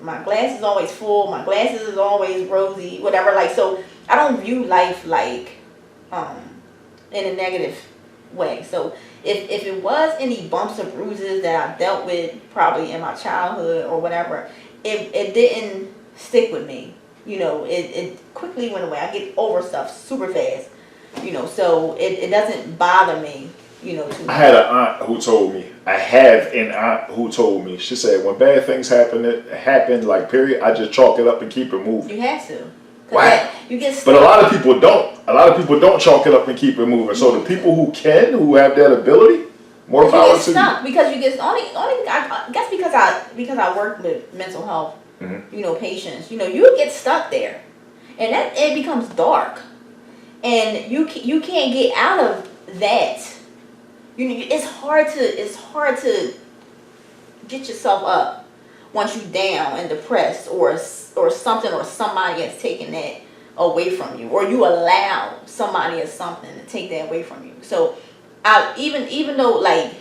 my glass is always full, my glasses is always rosy, whatever. Like, so I don't view life like in a negative way. So if it was any bumps or bruises that I dealt with probably in my childhood or whatever, it didn't stick with me. You know, it quickly went away. I get over stuff super fast. You know, so it doesn't bother me, you know, too much. I had an aunt who told me, she said, when bad things happen, like, period, I just chalk it up and keep it moving. You have to. Wow. You get stuck. But a lot of people don't. A lot of people don't chalk it up and keep it moving. So the people who have that ability, more power to you. Because you get I guess because I work with mental health, you know, patients, you know, you get stuck there, and that it becomes dark, and you can't get out of that. It's hard to get yourself up once you're down and depressed or something or somebody has taken that away from you, or you allow somebody or something to take that away from you. So even though, like,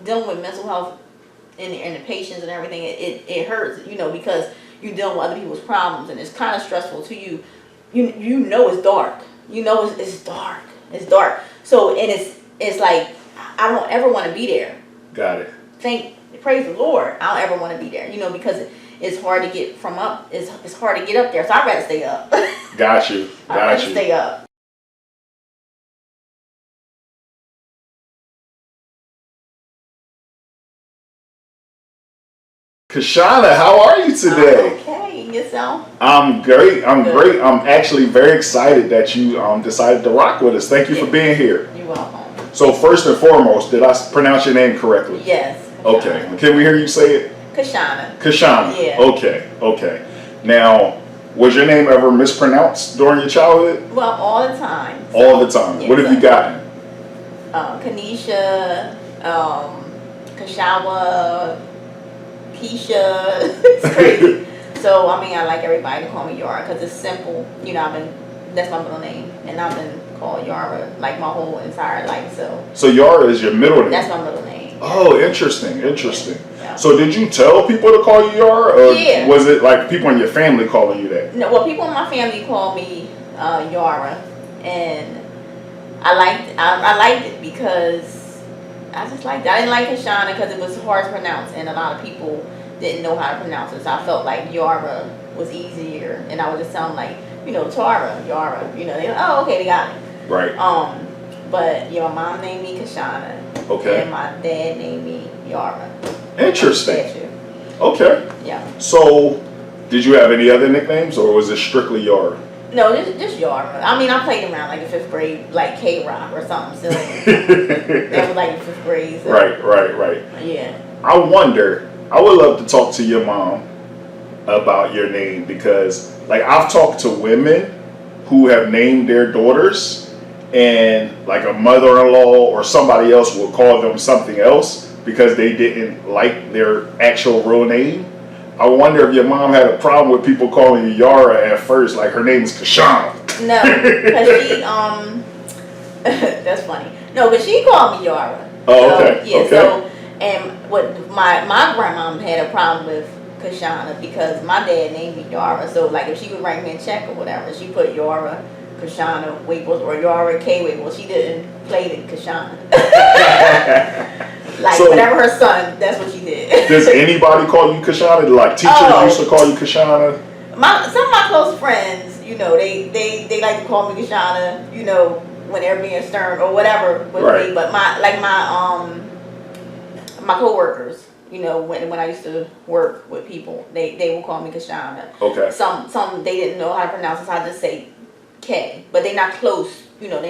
dealing with mental health and the patients and everything, it hurts, you know, because you're dealing with other people's problems and it's kind of stressful to you. You know it's dark. You know it's dark. It's dark. So, and it's like, I don't ever want to be there. Got it. Praise the Lord, I don't ever want to be there, you know, because it's hard to get from up. It's hard to get up there, so I'd rather stay up. Got you. I'd rather stay up. Kashana, how are you today? Okay, yourself? I'm great. I'm great. I'm actually very excited that you decided to rock with us. Thank you for being here. You're welcome. So first and foremost, did I pronounce your name correctly? Yes. Kashana. Okay. Can we hear you say it? Kashana. Kashana. Yeah. Okay. Now, was your name ever mispronounced during your childhood? Well, all the time. All the time. Yes, what have you gotten? Kanisha, Kashawa, Keisha. It's crazy. So, I mean, I like everybody to call me Yara because it's simple. You know, that's my middle name, and I've been called Yara like my whole entire life. So Yara is your middle name? That's my middle name. Oh, interesting. Yeah. So did you tell people to call you Yara, or was it like people in your family calling you that? No, well, people in my family call me Yara, and I liked it because I just liked it. I didn't like Kashana because it was hard to pronounce, and a lot of people didn't know how to pronounce it. So I felt like Yara was easier, and I would just sound like, you know, Tara, Yara. You know, they oh, okay, they got it. Right. But your mom named me Kashana. Okay. And my dad named me Yara. Interesting. Okay. Yeah. So, did you have any other nicknames, or was it strictly Yara? No, just Yara. I mean, I played around like in 5th grade, like K-Rock or something silly. That was like in 5th grade. So. Right. Yeah. I would love to talk to your mom about your name, because like I've talked to women who have named their daughters, and like a mother-in-law or somebody else will call them something else because they didn't like their actual real name. I wonder if your mom had a problem with people calling you Yara at first, like her name is Kashana. No, because she that's funny. No, because she called me Yara. Oh, okay. Yeah. Okay. So, and what my grandmom had a problem with Kashana because my dad named me Yara. So like if she would write me a check or whatever, she put Yara Kashana Waples or Yara K Waples. She didn't play the Kashana. Like so, whatever her son, that's what she did. Does anybody call you Kashana? Like teachers used to call you Kashana? Some of my close friends, you know, they like to call me Kashana, you know, when they're being stern or whatever with me. But my coworkers, you know, when I used to work with people, they will call me Kashana. Okay. Some they didn't know how to pronounce it, so I just say K. But they're not close, you know,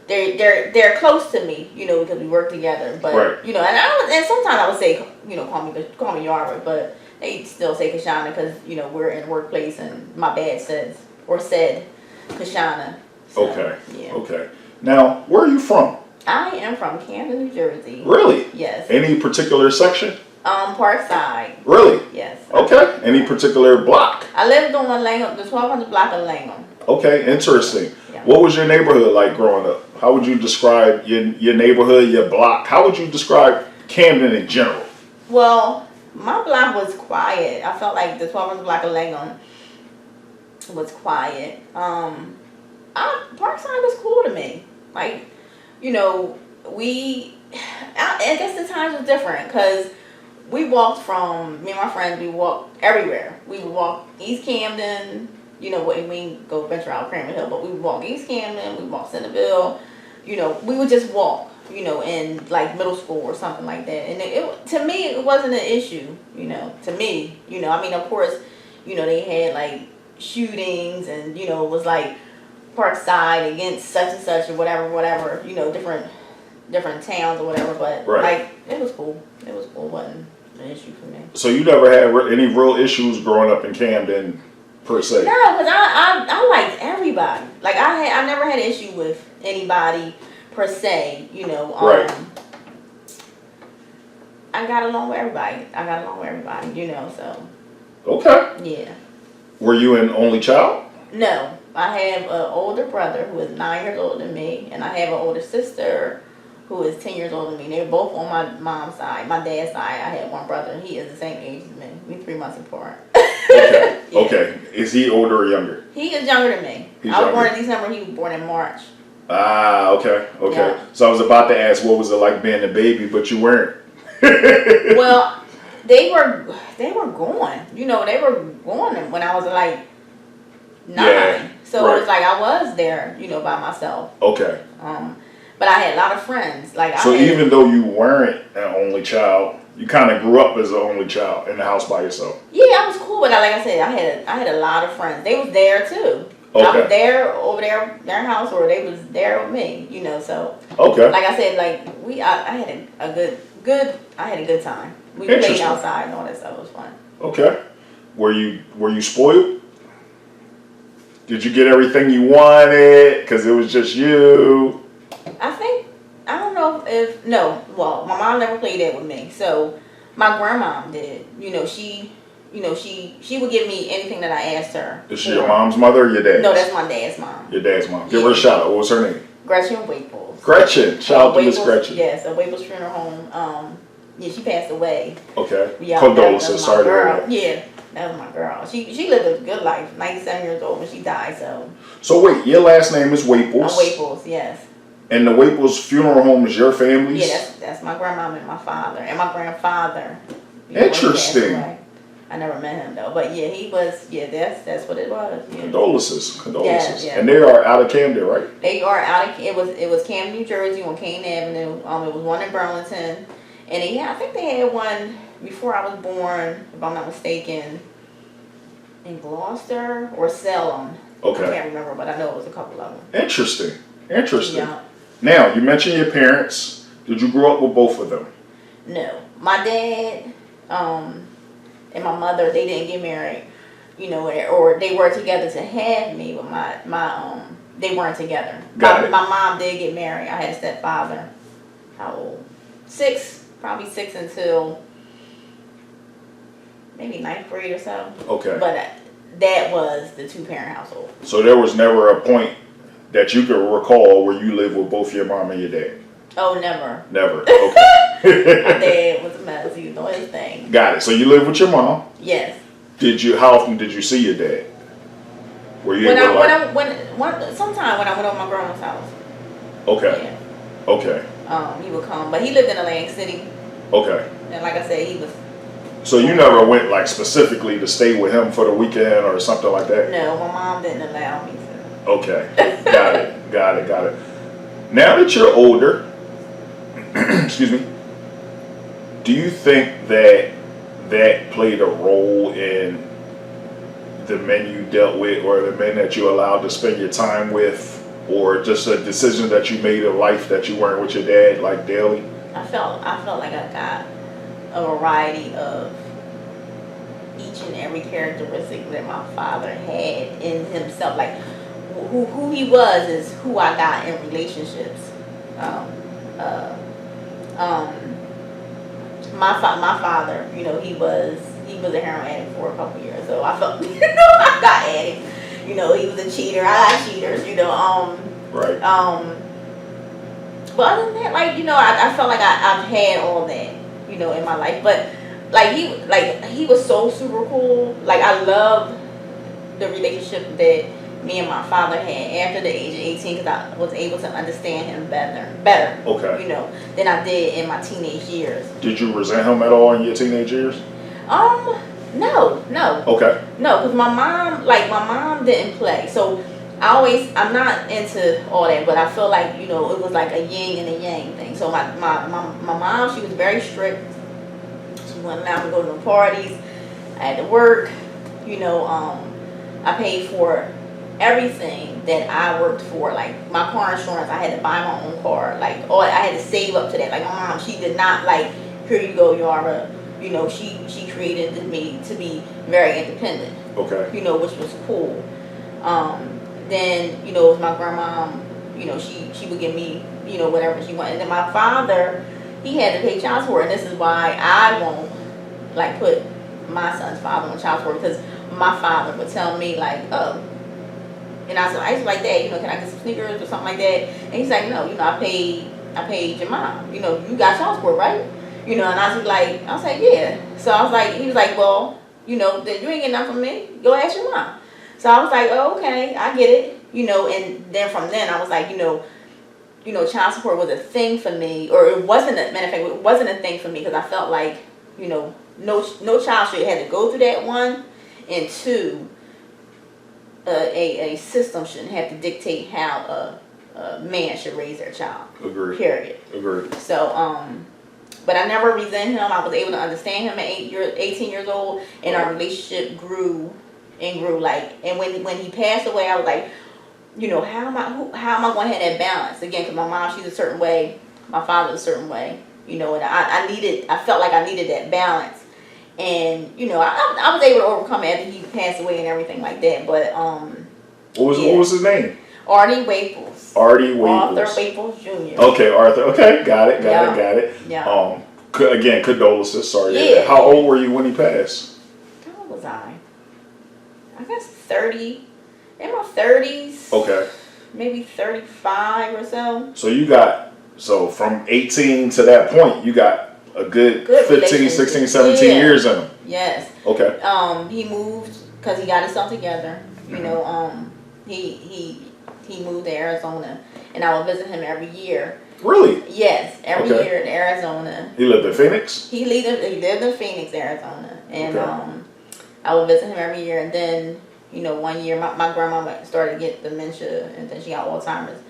they're close to me, you know, because we work together. But you know, and sometimes I would say, you know, call me Yara, but they still say Kashana because, you know, we're in the workplace and my dad said Kashana. So, okay. Yeah. Okay. Now, where are you from? I am from Camden, New Jersey. Really? Yes. Any particular section? Parkside. Really? Yes. Okay. Any particular block? I lived on the 1200 block of Langham. Okay, interesting. Yeah. What was your neighborhood like growing up? How would you describe your neighborhood, your block? How would you describe Camden in general? Well, My block was quiet. I felt like the 12 block of Legon was quiet. Parkside was cool to me. Like, you know, I guess the times was different because we walked from, me and my friends, we walked everywhere. We would walk East Camden, you know, we didn't go venture out Cramer Hill, but we would walk East Camden, we walked Centerville, you know, we would just walk, you know, in like middle school or something like that. And to me, it wasn't an issue, you know, to me, you know, I mean, of course, you know, they had like shootings and, you know, it was like Parkside against such and such or whatever, you know, different towns or whatever, but like, it was cool. It was cool, wasn't an issue for me. So you never had any real issues growing up in Camden, per se? No, because I liked everybody. Like I never had an issue with anybody per se. You know, I got along with everybody. You know, so. Okay. Yeah. Were you an only child? No, I have an older brother who is 9 years older than me, and I have an older sister who is 10 years older than me. They're both on my mom's side. My dad's side, I had one brother. He is the same age as me. We're 3 months apart. Okay. Yeah. Okay. Is he older or younger? He is younger than me. I was born in December. He was born in March. Ah, okay. Yeah. So I was about to ask, what was it like being a baby, but you weren't. Well, they were going. You know, they were going when I was like 9. Yeah, so it was like I was there, you know, by myself. Okay. But I had a lot of friends. Like even though you weren't an only child, you kind of grew up as an only child in the house by yourself. Yeah, I was cool with that. Like I said, I had a lot of friends. They was there too. Okay. I was there over their house, or they was there with me. You know, so. Okay. Like I said, like I had a good time. We played outside and all that stuff. It was fun. Okay. Were you spoiled? Did you get everything you wanted because it was just you? I don't know well, my mom never played that with me. So my grandma did. You know, she would give me anything that I asked her. Is she your mom's mother or your dad's? No, that's my dad's mom. Your dad's mom. Give her a shout out. What was her name? Gretchen Waples. Gretchen. Shout out to Miss Gretchen. Yes, at Waples Funeral Home. Yeah, she passed away. Okay. Yeah, condolences. Sorry to hear that. Yeah, that was my girl. She lived a good life. 97 years old when she died. So wait, your last name is Waples. Waples, yes. And the Waples Funeral Home is your family's? Yeah, that's my grandmama and my father and my grandfather. Interesting. I never met him though, but yeah, he was. Yeah, that's what it was. Yeah. Condolences. Yeah. And they are out of Camden, right? They are out of. It was Camden, New Jersey, on Kane Avenue. It was one in Burlington, and I think they had one before I was born, if I'm not mistaken, in Gloucester or Salem. Okay. I can't remember, but I know it was a couple of them. Interesting. Yeah. Now, you mentioned your parents. Did you grow up with both of them? No. My dad and my mother, they didn't get married, you know, or they were together to have me, but they weren't together. My mom did get married. I had a stepfather. How old? 6, probably 6 until maybe 9th grade or so. Okay. But that was the 2-parent household. So there was never a point that you could recall where you lived with both your mom and your dad? Oh, never. Never. Okay. My dad was a mess. He was doing his thing. Got it. So you lived with your mom? Yes. How often did you see your dad? Were you sometime when I went over my grandma's house. Okay. Yeah. Okay. He would come, but he lived in Atlantic City. Okay. And like I said, he was. So you never went like specifically to stay with him for the weekend or something like that? No, my mom didn't allow me to. Okay. Got it. Now that you're older, excuse me, do you think that played a role in the men you dealt with or the men that you allowed to spend your time with, or just a decision that you made in life that you weren't with your dad like daily? I felt like I got a variety of each and every characteristic that my father had in himself. Like who he was is who I got in relationships. My father, you know, he was a heroin addict for a couple years, so I felt, you know, I got at him. You know, he was a cheater. I got cheaters. You know, Right. But other than that, like, you know, I felt like I've had all that, you know, in my life. But he was so super cool. Like I love the relationship that me and my father had after the age of 18 because I was able to understand him better. Okay. You know, than I did in my teenage years. Did you resent him at all in your teenage years? No. Okay. No, because my mom didn't play. So I'm not into all that, but I feel like, you know, it was like a yin and a yang thing. So my mom, she was very strict. She wouldn't allow me to go to no parties. I had to work, you know, I paid for everything that I worked for, like my car insurance. I had to buy my own car, like I had to save up to that. Like my mom, she did not like, here you go, Yara. You know, she created me to be very independent. Okay. You know, which was cool. Then, you know, it was my grandma. You know, she would give me, you know, whatever she wanted. And then my father, he had to pay child support, and this is why I won't like put my son's father on child support, because my father would tell me like, oh. And I was like, Dad, you know, can I get some sneakers or something like that? And he's like, no, you know, I paid your mom. You know, you got child support, right? You know, and I was like, yeah. So I was like, he was like, well, you know, then you ain't getting nothing from me. Go ask your mom. So I was like, oh, okay, I get it. You know, and then from then I was like, you know, child support was a thing for me, or it wasn't. Matter of fact, it wasn't a thing for me because I felt like, you know, no child should have to go through that, one, and two. A system shouldn't have to dictate how a man should raise their child. Agreed. Period. Agreed. So, but I never resent him. I was able to understand him at 18 years old, and our relationship grew and grew. Like, and when he passed away, I was like, you know, how am I going to have that balance again? Because my mom, she's a certain way, my father's a certain way. You know, and I felt like I needed that balance. And, you know, I was able to overcome it after he passed away and everything like that. But, what was his name? Artie Waples. Artie Waples. Arthur Waples Jr. Okay, Arthur. Okay, got it. Yeah. Again, condolences. Sorry. Yeah. How old were you when he passed? How old was I? I guess 30. In my 30s. Okay. Maybe 35 or so. So from 18 to that point, you got a good 15, 16, 17 years in him. Yes. Okay. He moved because he got himself together. You know, he moved to Arizona, and I would visit him every year. Really? Yes, every year in Arizona. He lived in Phoenix? He lived in Phoenix, Arizona, and I would visit him every year. And then, you know, one year my grandma started to get dementia, and then she got Alzheimer's.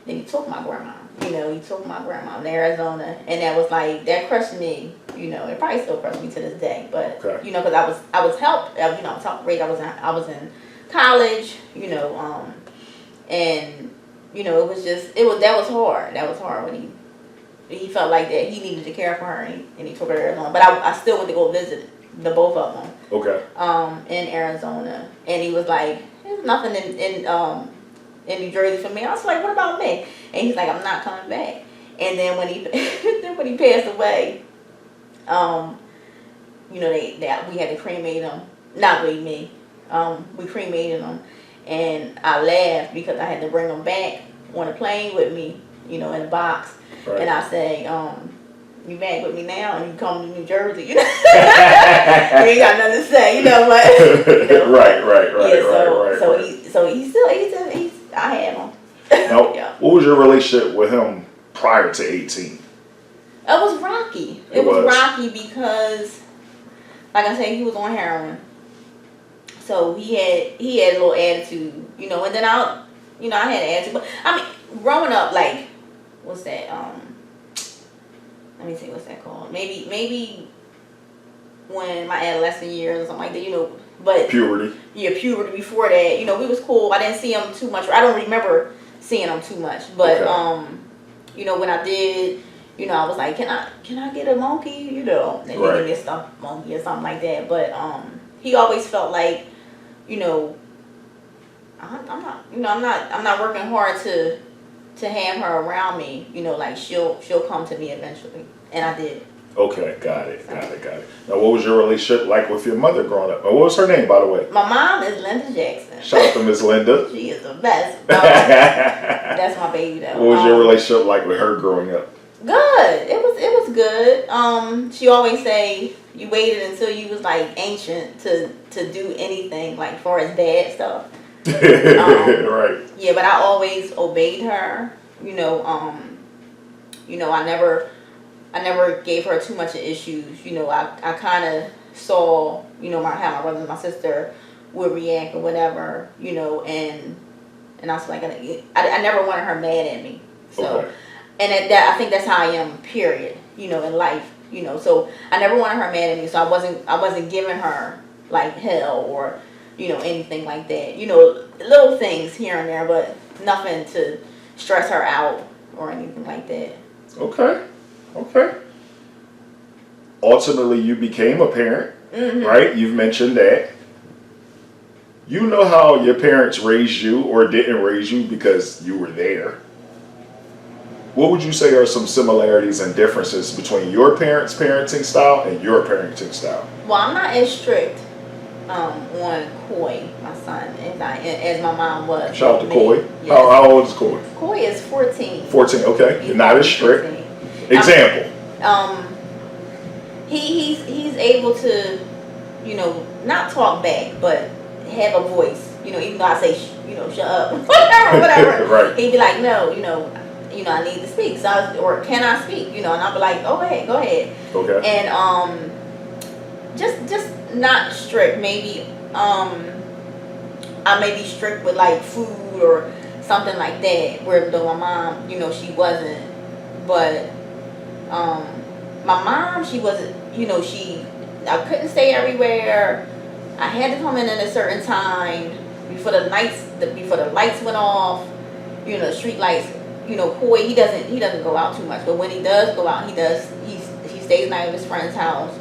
Then he took my grandma. You know, he took my grandma in Arizona, and that was like, that crushed me. You know, it probably still crushes me to this day. But you know, because I was helped. You know, I was helped great. I was in college. You know, and you know, that was hard. That was hard when he felt like that he needed to care for her, and he took her to Arizona. But I still went to go visit the both of them. Okay. In Arizona, and he was like, there's nothing in New Jersey for me. I was like, what about me? And he's like, I'm not coming back. And then when he passed away, you know, we had to cremate him. Not really me. We cremated him, and I laughed because I had to bring him back on a plane with me, you know, in a box. Right. And I say, you back with me now, and you come to New Jersey, you know. You ain't got nothing to say, you know, but you know, right. So he's I have him. Now, what was your relationship with him prior to 18? It was rocky. It was rocky because, like I said, he was on heroin. So he had a little attitude, you know. And then I had an attitude. But I mean, growing up, like, what's that? Let me see, what's that called? Maybe when my adolescent years or something like that, you know. But puberty. Yeah, puberty. Before that, you know, we was cool. I didn't see him too much. I don't remember seeing him too much. But you know, when I did, you know, I was like, can I get a monkey? You know, and he gave me a stuffed monkey or something like that. But he always felt like, you know, I'm not working hard to have her around me. You know, like she'll come to me eventually, and I did. Okay, got it. Now, what was your relationship like with your mother growing up? What was her name, by the way? My mom is Linda Jackson. Shout out to Miss Linda. She is the best. That's my baby, though. What was your relationship like with her growing up? Good. It was good. She always say, You waited until you was like ancient to do anything like far as bad stuff. Right. Yeah, but I always obeyed her. I never gave her too much of issues. I kind of saw, how my brother and my sister would react or whatever, and I was like, I never wanted her mad at me. So, okay. And that I think that's how I am, period, in life, so I never wanted her mad at me. So I wasn't giving her like hell or, anything like that. Little things here and there, but nothing to stress her out or anything like that. Okay. Ultimately, you became a parent, right? You've mentioned that. You know how your parents raised you or didn't raise you because you were there. What would you say are some similarities and differences between your parents' parenting style and your parenting style? Well, I'm not as strict on Coy, my son, as my mom was. Shout out to Coy. Yes. How old is Coy? Coy is 14. 14, okay. You're not as strict. 14. Example. He's able to, not talk back, but have a voice. Even though I say, shut up, whatever. Right. He'd be like, no, I need to speak. So or can I speak? And I'll be like, oh, go ahead. Okay. And just not strict. Maybe I may be strict with like food or something like that. Where though my mom, she wasn't. But my mom, she wasn't. I couldn't stay everywhere. I had to come in at a certain time before the lights went off. Street lights. Coy, he doesn't go out too much, but when he does go out, he stays the night at his friend's house.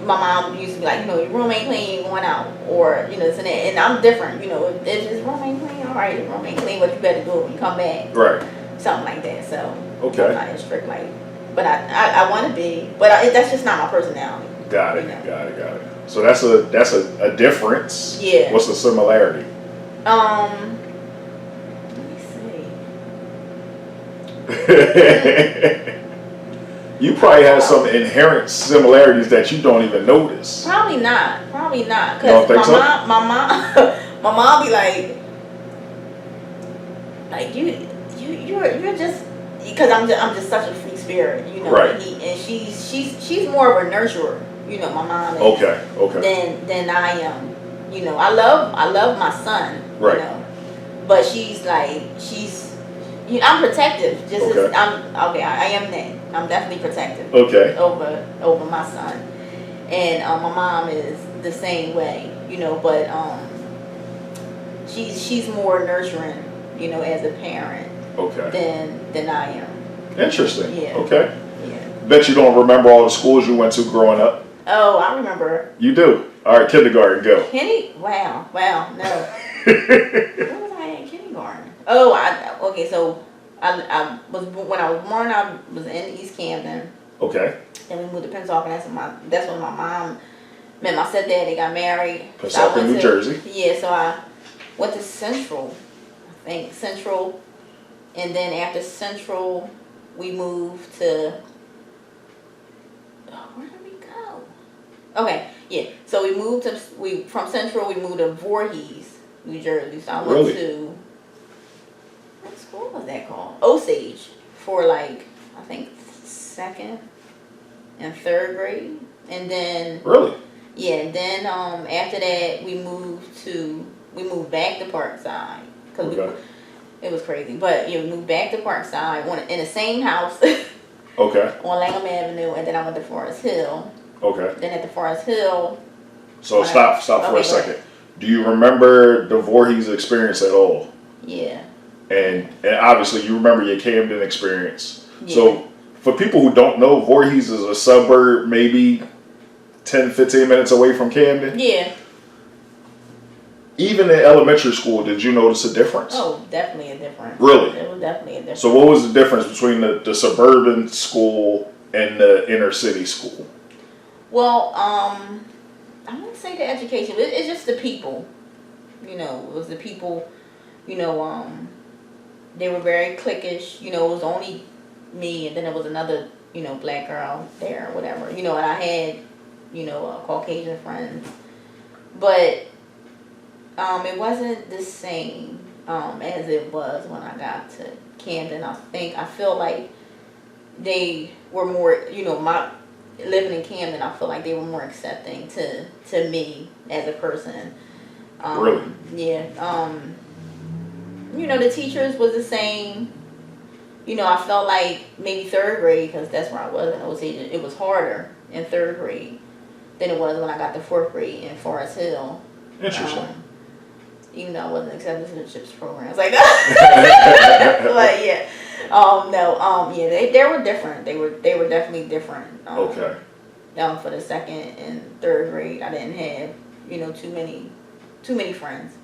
My mom used to be like, your room ain't clean, you're going out, or this and that. And I'm different. If his room ain't clean, all right, his room ain't clean, but you better do it when you come back. Right. Something like that. So okay. I'm not as strict but I want to be, but that's just not my personality. Got it. Got it. So that's a difference. Yeah. What's the similarity? Let me see. You probably have some inherent similarities that you don't even notice. Probably not. Because my mom be like you're just, because I'm just such a free spirit, Right. And she's more of a nurturer, my mom is. Okay. Than I am. I love my son. Right. But she's I'm protective. I am that. I'm definitely protective. Okay. Over my son, and my mom is the same way. But she's more nurturing. As a parent. Okay. Than I am. Interesting. Yeah. Okay. Yeah. Bet you don't remember all the schools you went to growing up. Oh, I remember. You do. All right, kindergarten, go. Wow, no. Where was I in kindergarten? Oh, okay. So I was, when I was born, I was in East Camden. Okay. Then we moved to Pennsauken. That's when my mom met my stepdad. They got married. Pennsauken, New Jersey. Yeah, so I went to Central. I think Central, and then after Central, we moved to. Where did we go? Okay, yeah. So from Central we moved to Voorhees, New Jersey. So I went to, what school was that called? Osage for like, I think 2nd and 3rd grade, and then really, yeah. And then after that we moved back to Parkside because it was crazy. But we moved back to Parkside in the same house. Okay. On Langham Avenue, and then I went to Forest Hill. Okay. Then at the Forest Hill. So stop for a second. Do you remember the Voorhees experience at all? Yeah. And obviously you remember your Camden experience. Yeah. So for people who don't know, Voorhees is a suburb maybe 10, 15 minutes away from Camden. Yeah. Even in elementary school, did you notice a difference? Oh, definitely a difference. Really? It was definitely a difference. So what was the difference between the suburban school and the inner city school? Well, I wouldn't say the education. It's just the people. It was the people. They were very cliquish. It was only me, and then there was another black girl there or whatever. And I had, Caucasian friends. But it wasn't the same as it was when I got to Camden. I feel like they were more, living in Camden, I feel like they were more accepting to me as a person. Really? Yeah. The teachers was the same. I felt like maybe third grade, because that's where I was in Osage, it was harder in third grade than it was when I got to fourth grade in Forest Hill. Interesting. Even though I wasn't accepted to the CHIPS programs like that. But yeah. They were different. They were definitely different. Okay. For the second and third grade, I didn't have, too many friends.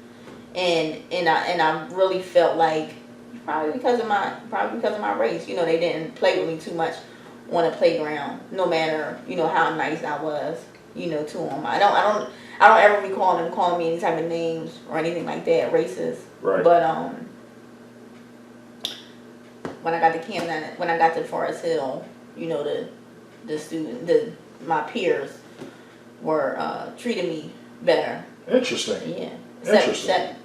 And I really felt like probably because of my race, they didn't play with me too much on the playground, no matter, how nice I was, to them. I don't ever recall them calling me any type of names or anything like that, racist. Right. But when I got to Camden, when I got to Forest Hill, my peers were treating me better. Interesting. Yeah. Interesting. Except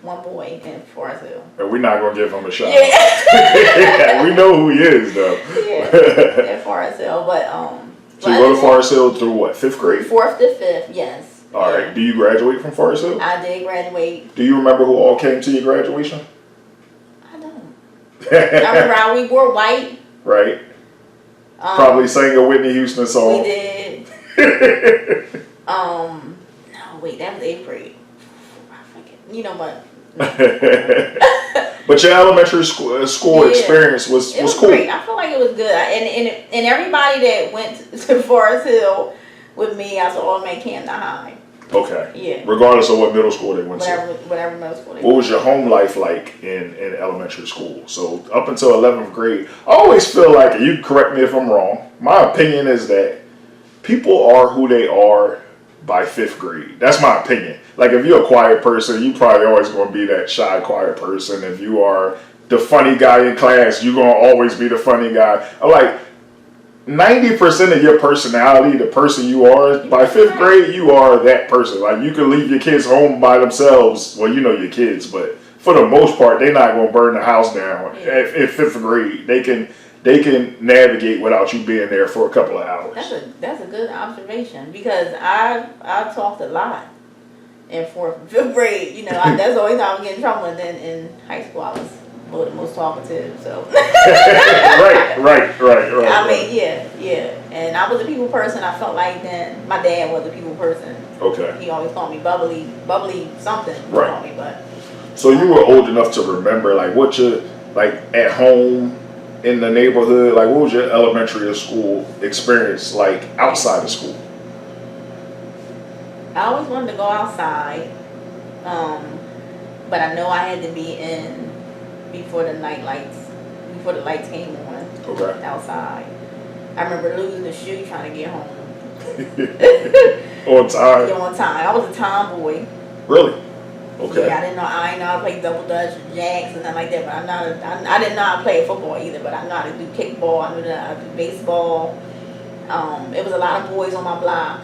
one boy in Forest Hill. And we're not gonna give him a shot. Yeah. We know who he is though. Yeah. At Forest Hill, but So you go to Forest Hill through what? 5th grade? 4th to 5th, yes. All right. Do you graduate from Forest Hill? I did graduate. Do you remember who all came to your graduation? I don't. I remember we wore white. Right. Probably sang a Whitney Houston song. We did. No, wait, that was 8th grade. I forget. You know what? But your elementary school experience was cool. Great. I feel like it was good. And everybody that went to Forest Hill with me, I saw them at Camden High. Okay. Yeah. Regardless of what middle school they went to. Whatever middle school they went to. What was your home life like in elementary school? So up until 11th grade, I always feel like, and you can correct me if I'm wrong, my opinion is that people are who they are by 5th grade. That's my opinion. Like if you're a quiet person, you probably always going to be that shy, quiet person. If you are the funny guy in class, you're going to always be the funny guy. I'm like, 90% of your personality, the person you are, by 5th grade, you are that person. Like you can leave your kids home by themselves. Well, you know your kids, but for the most part, they're not going to burn the house down at 5th grade. They can navigate without you being there for a couple of hours. That's a good observation, because I talked a lot in 4th and 5th grade. That's always how I would get in trouble. And then in high school, I was the most talkative. So right. I mean, yeah. And I was a people person. I felt like then my dad was a people person. Okay. He always called me bubbly something. Right. Called me, but so you were old enough to remember like what you like at home. In the neighborhood, like what was your elementary or school experience like outside of school? I always wanted to go outside, but I know I had to be in before the lights came on. Okay. Outside. I remember losing the shoe trying to get home. On time? Yeah, on time. I was a tomboy. Really? Okay. Yeah, I didn't know how to play double dutch or jacks and nothing like that, but I didn't know how to play football either, but I know how to do kickball, I knew how to do baseball. It was a lot of boys on my block,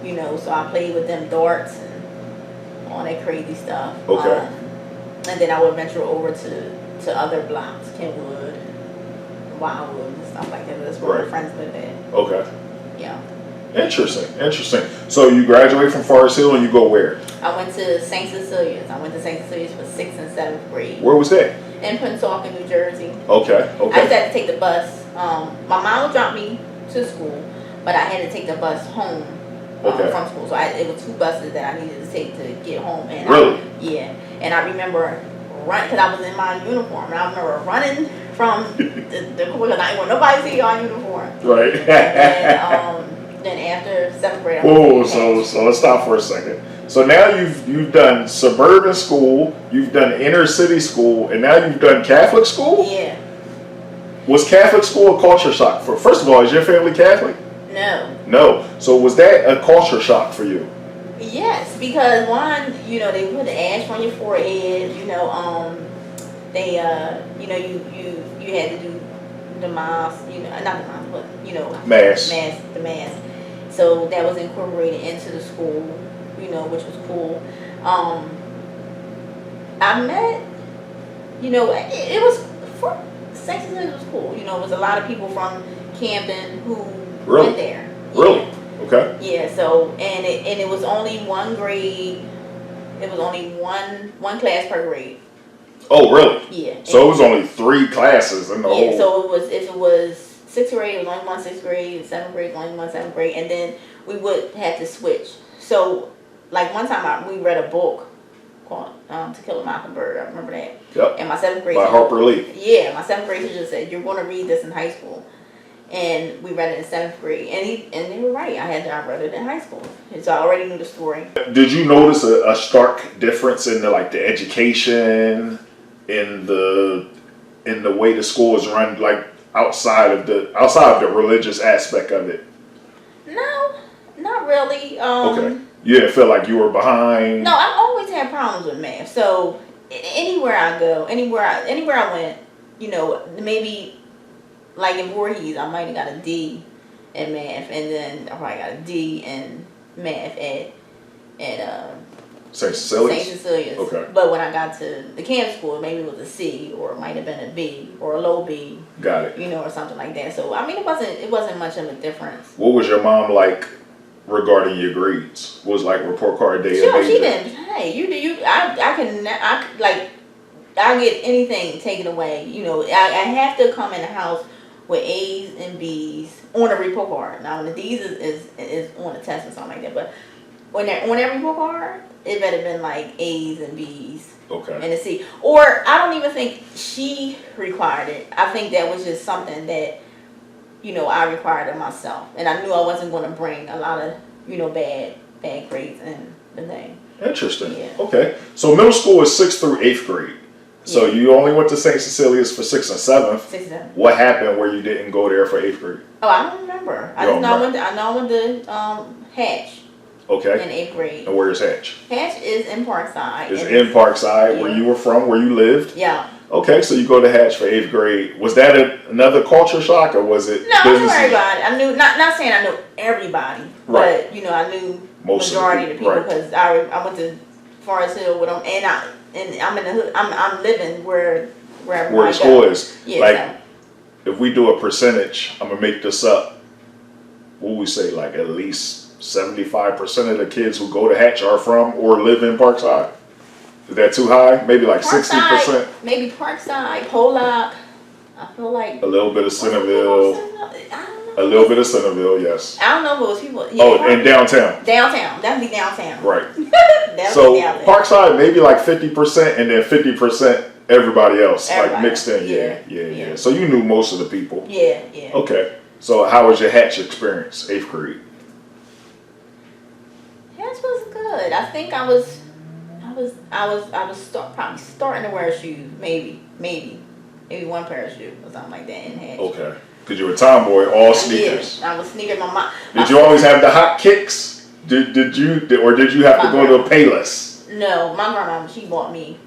so I played with them, darts and all that crazy stuff. Okay. And then I would venture over to other blocks, Kenwood, Wildwood and stuff like that. That's where my friends lived at. Okay. Yeah. Interesting. So you graduate from Forest Hill and you go where? I went to St. Cecilia's. I went to St. Cecilia's for 6th and 7th grade. Where was that? In Pennsauken, New Jersey. Okay. I just had to take the bus. My mom would drop me to school, but I had to take the bus home from school. So it was 2 buses that I needed to take to get home. And really? And I remember running, because I was in my uniform, and I remember running from the because I didn't want nobody to see our uniform. Right. And then after 7th grade, so let's stop for a second. So now you've done suburban school, you've done inner city school, and now you've done Catholic school? Yeah. Was Catholic school a culture shock? First of all, is your family Catholic? No. So was that a culture shock for you? Yes, because one, they put the ash on your forehead, they you had to do the math, not the math, but Math. the math. So that was incorporated into the school, which was cool. I met, it was for St. Cecilia was cool. It was a lot of people from Camden who went there. Really? Yeah. Okay. Yeah. So and it was only one grade. It was only one class per grade. Oh, really? Yeah. So it was only 3 classes in the whole. Yeah. So if it was 6th grade, it was only one 6th grade. 7th grade, only one 7th grade, and then we would have to switch. So like one time we read a book called To Kill a Mockingbird. I remember that. Yep. And my 7th grade by teacher, Harper Lee. Yeah, my 7th grade teacher said, "You're going to read this in high school." And we read it in 7th grade, and they were right. I read it in high school, and so I already knew the story. Did you notice a stark difference in the education, in the way the school is run, like outside of the religious aspect of it? No, not really. Okay. You didn't feel like you were behind? No, I've always had problems with math. So anywhere I go, anywhere I went, maybe like in Voorhees, I might have got a D in math, and then I probably got a D in math at St. Cecilia's? St. Cecilia's. Okay. But when I got to the camp school, maybe it was a C, or it might have been a B, or a low B. Got it. Or something like that. So I mean, it wasn't much of a difference. What was your mom like regarding your grades? Was like report card day? Sure, she didn't. Hey, I get anything taken away. I have to come in the house with A's and B's on a report card. Now, when the D's is on a test or something like that, but when they're on every report card, it better been like A's and B's. Okay. And a C. Or I don't even think she required it. I think that was just something that, I required of myself. And I knew I wasn't going to bring a lot of, bad grades in the thing. Interesting. Yeah. Okay. So middle school is 6th through 8th grade. So you only went to St. Cecilia's for 6th and 7th. 6th and 7th. What happened where you didn't go there for 8th grade? Oh, I don't remember. I know I went to Hatch. Okay. In 8th grade. And where is Hatch? Hatch is in Parkside. It's in Parkside, where you were from, where you lived? Yeah. Okay, so you go to Hatch for 8th grade. Was that another culture shock, or was it? No, I knew everybody. I knew, not saying I knew everybody, right. But I knew most majority of the people, right. because I went to Forest Hill with them, and I'm in the hood. I'm living where the school is. Yeah. Like, if we do a percentage, I'm gonna make this up. What would we say? Like at least 75% of the kids who go to Hatch are from or live in Parkside. Is that too high? Maybe like 60%? Maybe Parkside, Pollock. I feel like a little bit of Centerville. A little bit of Centerville, yes. I don't know if it was people. Yeah, oh, and downtown. Downtown. Definitely downtown. Right. So downtown. Parkside, maybe like 50%, and then 50% everybody else. Like mixed in. Yeah. So you knew most of the people. Yeah. Okay. So how was your Hatch experience, 8th grade? Hatch was good. I think I was probably starting to wear shoes, maybe one pair of shoes or something like that in Hatch. Okay, because you were a tomboy, all sneakers. Yeah, I was sneakers. My mom. Did you always have the hot kicks? Did you have to go to a Payless? No, my grandma, she bought me,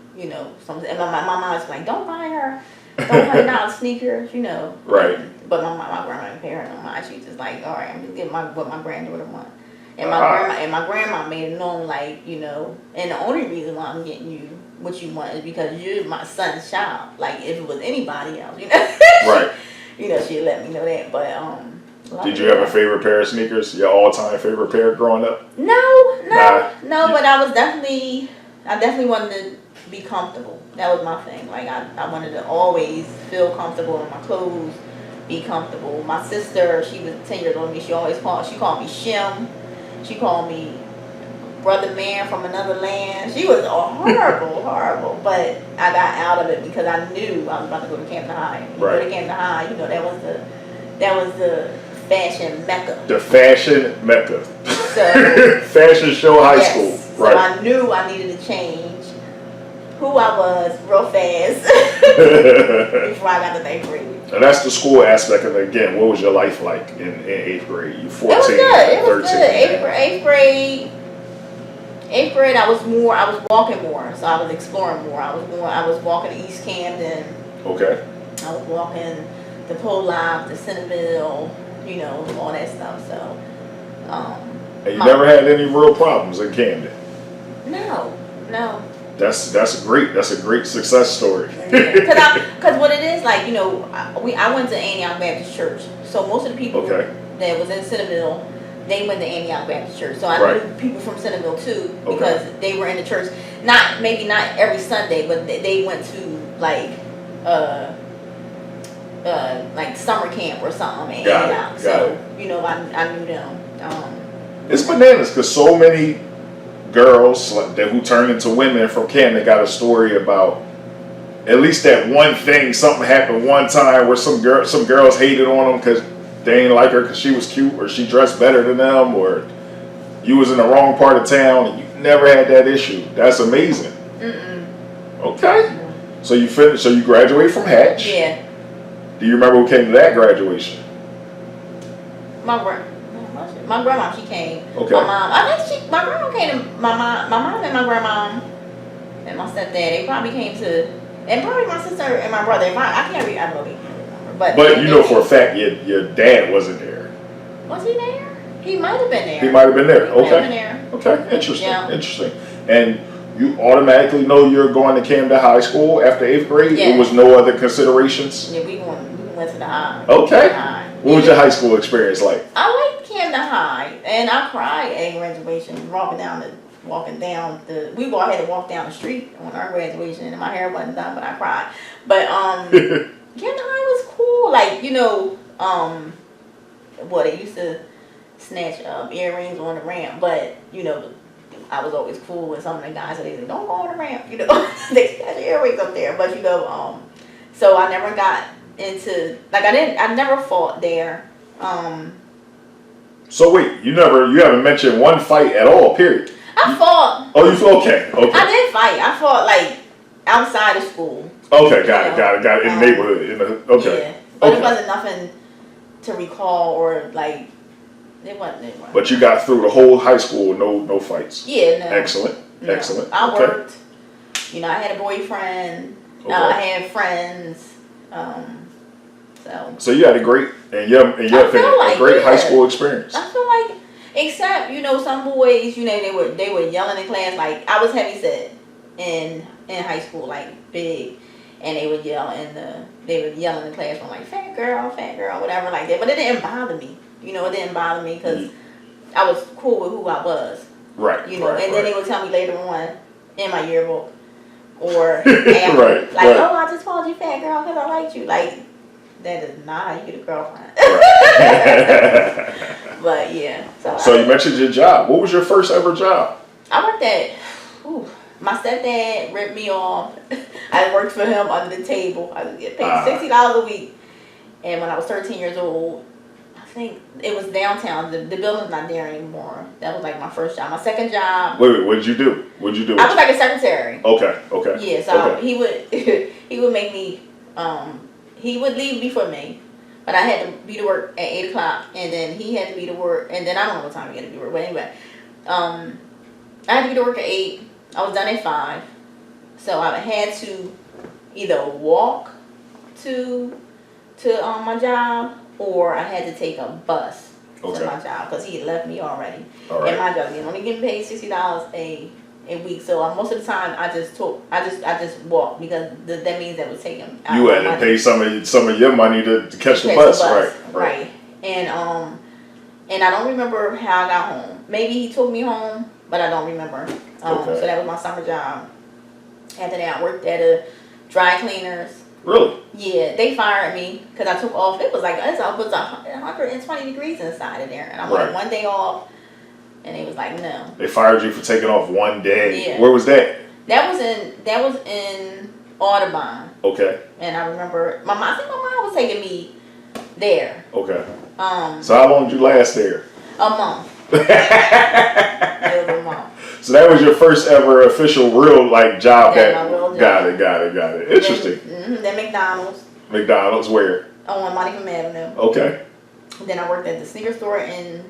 something, and my mom was like, don't buy her not sneakers, Right. But my grandma didn't pay her no mind. She just like, all right, I'm just getting what my granddaughter wants. And my grandma made it known, like, and the only reason why I'm getting you what you want is because you're my son's child. Like, if it was anybody else, Right. She'd let me know that. But did you have a favorite pair of sneakers? Your all-time favorite pair growing up? No. But I definitely wanted to be comfortable. That was my thing. Like, I wanted to always feel comfortable in my clothes, be comfortable. My sister, she was 10 years older than me. She called me Shim. She called me brother man from another land. She was horrible. But I got out of it because I knew I was about to go to Camden High. And right. Go to Camden High, that was the fashion mecca. The fashion mecca. So fashion show high school. Right. So I knew I needed to change who I was real fast before I got to 8th grade. And that's the school aspect of it. Again, what was your life like in 8th grade? You 14, it was good. It was 13. Good. 8th grade, I was walking more, so I was exploring more. I was walking to East Camden. Okay. I was walking the Pole Live, the Centerville, you know, all that stuff. So, and you never had any real problems in Camden. No. That's a great success story. Because what it is, like, you know, I went to Antioch Baptist Church, so most of the people that was in Centerville, they went to Antioch Baptist Church. So I knew people from Centerville too, because they were in the church. Maybe not every Sunday, but they went to like summer camp or something. Got it. You know, I knew them. It's bananas because so many girls who turn into women from Camden got a story about at least that one thing. Something happened one time where some girls hated on them because they ain't like her because she was cute or she dressed better than them, or you was in the wrong part of town and you never had that issue. That's amazing. Okay. So you finished. So you graduated from Hatch. Yeah. Do you remember who came to that graduation? My grandma, she came. Okay. My grandma came to my mom and my grandma and my stepdad. They probably came to, and probably my sister and my brother. I can't remember. But you know for a fact your dad wasn't there. Was he there? He might have been there. He might have been there. Okay. Okay. Interesting. And you automatically know you're going to Camden High School after 8th grade? Yeah. There was no other considerations? Yeah, we went to the high. Okay. What was your high school experience like? I liked Camden High, and I cried at graduation, walking down we all had to walk down the street on our graduation, and my hair wasn't done, but I cried. But Camden High was cool. Like, you know, they used to snatch earrings on the ramp, but, you know, I was always cool with some of the guys, so they said, don't go on the ramp, you know. They snatch earrings up there, but, you know, so I never got into, like, I never fought there. So wait, you haven't mentioned one fight at all, period. I fought. Oh, you fought, okay. I did fight. I fought, like, outside of school. Okay, got it. In the neighborhood. Okay. Yeah. But it wasn't nothing to recall or, like, it wasn't. But you got through the whole high school with no fights. Yeah, no. Excellent. I worked. You know, I had a boyfriend. I had friends. So you had a great high school experience. I feel like, except, you know, some boys, you know, they were yelling in class. Like, I was heavy set in high school, like, big, and they would yell in the classroom, like, fat girl, whatever, like that. But it didn't bother me. You know, it didn't bother me because I was cool with who I was. Right. You know, and then they would tell me later on in my yearbook or after, oh, I just called you fat girl because I liked you. Like, that is not how you get a girlfriend. Right. But yeah. So you mentioned your job. What was your first ever job? I worked at, my stepdad ripped me off. I worked for him under the table. I would get paid $60 a week. And when I was 13 years old, I think it was downtown. The building's not there anymore. That was like my first job. My second job. Wait, what did you do? I was like a secretary. Okay. Yeah, so he would make me, he would leave before me. But I had to be to work at 8 o'clock, and then he had to be to work, and then I don't know what time he had to be to work, but anyway. I had to be to work at 8. I was done at 5. So I had to either walk to my job, or I had to take a bus to my job, because he had left me already. And my job, only getting paid $60 a week, so most of the time I just walked, because that means that was taking. You had to pay some of your money to catch the bus, right? And I don't remember how I got home. Maybe he took me home, but I don't remember. So that was my summer job. After that, I worked at a dry cleaners. Really? Yeah, they fired me because I took off. It was like it was 120 degrees inside of there, and I went one day off. And they was like, no. They fired you for taking off one day. Yeah. Where was that? That was in Audubon. Okay. And I remember I think my mom was taking me there. Okay. So how long did you last there? A month. It was a month. So that was your first ever official real job. My real job. Got it. Interesting. Then McDonald's. McDonald's where? On Montgomery Avenue. Okay. Then I worked at the sneaker store in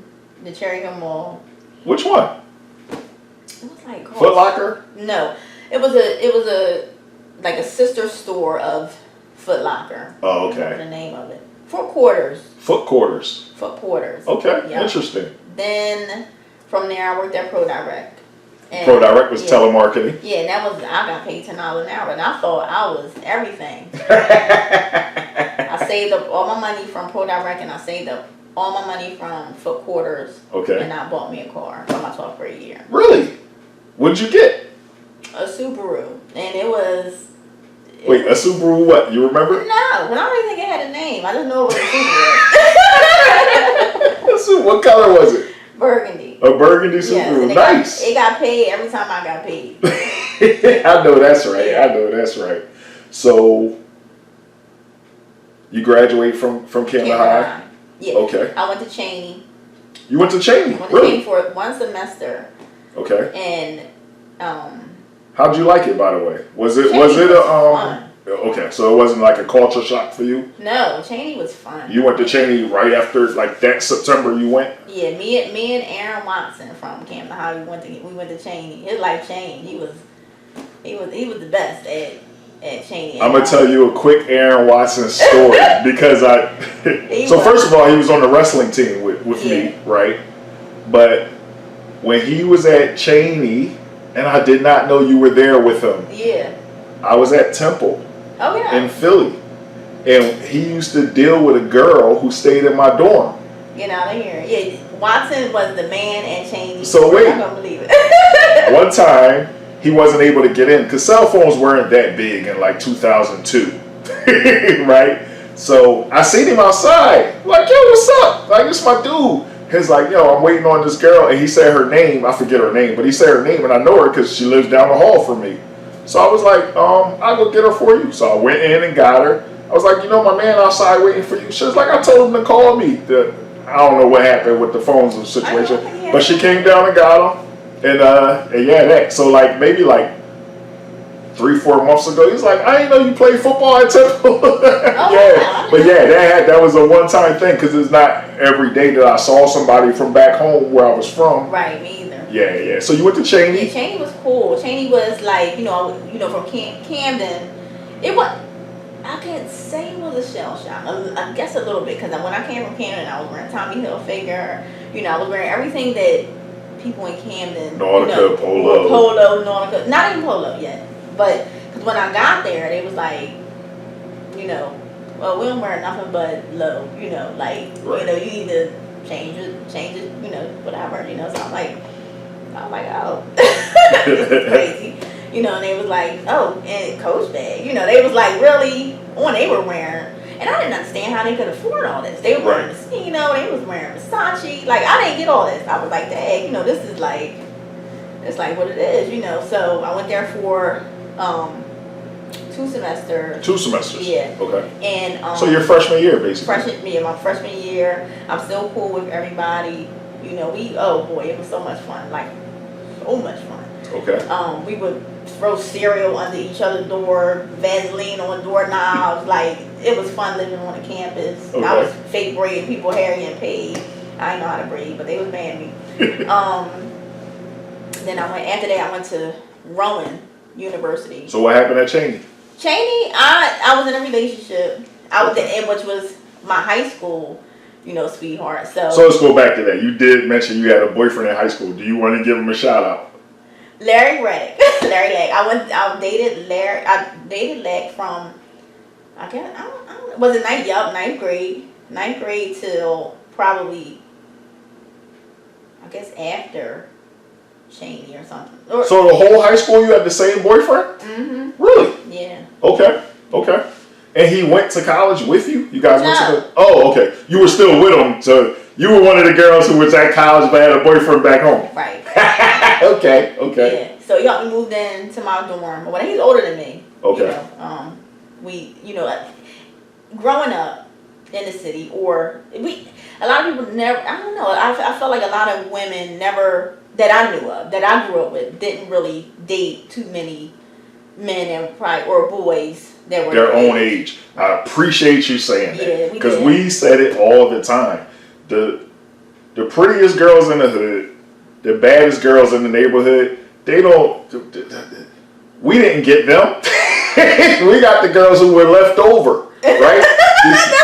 the Cherry Hill Mall. Which one? It was like Foot Locker? No, it was a sister store of Foot Locker. Oh, okay. I don't know the name of it. Foot quarters. Foot quarters. Foot quarters. Okay, Yep. interesting. Then from there, I worked at ProDirect. And ProDirect was telemarketing. Yeah, and that was, I got paid $10 an hour, and I thought I was everything. I saved up all my money from ProDirect, and I saved up all my money from foot quarters. Okay. And I bought me a car for my 12th grade year. Really? What did you get? A Subaru, and it was. Wait, a Subaru what? You remember? No, but I don't even think it had a name. I just know it was a Subaru. What color was it? Burgundy. A burgundy Subaru. Yes, Nice. It got paid every time I got paid. I know that's right. I know that's right. So, you graduate from Camden High? Yeah. Okay. I went to Cheney. You went to Cheney? I went to Really? Cheney for 1 semester. Okay. And how'd you like it, by the way? Was it fun. Okay, so it wasn't like a culture shock for you? No, Cheney was fun. You went to Cheney right after, like, that September you went? Yeah, me and Aaron Watson from Camden High, we went to Cheney. His life changed. He was the best at Cheney. I'm gonna tell you a quick Aaron Watson story because first of all, he was on the wrestling team with me, right? But when he was at Cheney, and I did not know you were there with him. Yeah. I was at Temple. Oh yeah. In Philly, and he used to deal with a girl who stayed in my dorm. Get out of here. Yeah, Watson was the man at Cheney. So wait. I don't believe it. One time, he wasn't able to get in because cell phones weren't that big in like 2002, right? So I seen him outside, like, yo, what's up? Like, it's my dude. He's like, yo, I'm waiting on this girl, and he said her name. I forget her name, but he said her name, and I know her because she lives down the hall from me. So I was like, I'll go get her for you. So I went in and got her. I was like, my man outside waiting for you. She was like, I told him to call me. I don't know what happened with the phones and situation, but she came down and got him. And yeah, that. So like maybe like 3-4 months ago, he's like, I didn't know you played football at Temple. Yeah, but yeah, that was a one-time thing because it's not every day that I saw somebody from back home where I was from. Right, me either. Yeah. So you went to Cheney? Yeah, Cheney was cool. Cheney was like, from Camden. It was, I can't say it was a shell shock. I guess a little bit because when I came from Camden, I was wearing Tommy Hilfiger. I was wearing everything that people in Camden. Nautica, Polo. Polo, Nautica. Not even Polo yet. But because when I got there, they was like, well, we don't wear nothing but low. Like, right. You either change it, whatever. So I'm like, oh, it's crazy. And they was like, oh, and Coach bag. They was like really when they were wearing, and I didn't understand how they could afford all this. They were wearing, they was wearing Versace. Like, I didn't get all this. I was like, dang, this is like, it's like what it is, So I went there for 2 semesters. 2 semesters. Yeah. Okay. And so your freshman year, basically. My freshman year, I'm still cool with everybody. It was so much fun. Like, so much fun. Okay. We would throw cereal under each other's door, Vaseline on doorknobs. Like, it was fun living on the campus. Okay. I was fake braiding people hair getting paid. I didn't know how to braid, but they was paying me. Then after that I went to Rowan University. So what happened at Cheney? Cheney, I was in a relationship. Which was my high school, sweetheart. So let's go back to that. You did mention you had a boyfriend in high school. Do you want to give him a shout out? Larry Reddick. Larry Legg. I dated Larry. I dated Legg from, I don't was it ninth grade. 9th grade till probably, I guess after Cheney or something. So the whole high school you had the same boyfriend? Mm-hmm. Really? Yeah. Okay. And he went to college with you? You guys went to No. okay. You were still with him. So you were one of the girls who was at college but had a boyfriend back home. Right. Okay. Yeah. So he moved into my dorm. Well, he's older than me. Okay. Growing up in the city, a lot of people never, I don't know, I felt like a lot of women never, that I knew of, that I grew up with, didn't really date too many men or boys that were their own age. I appreciate you saying that. Yeah, because we said it all the time. The prettiest girls in the hood, the baddest girls in the neighborhood, we didn't get them. We got the girls who were left over, right?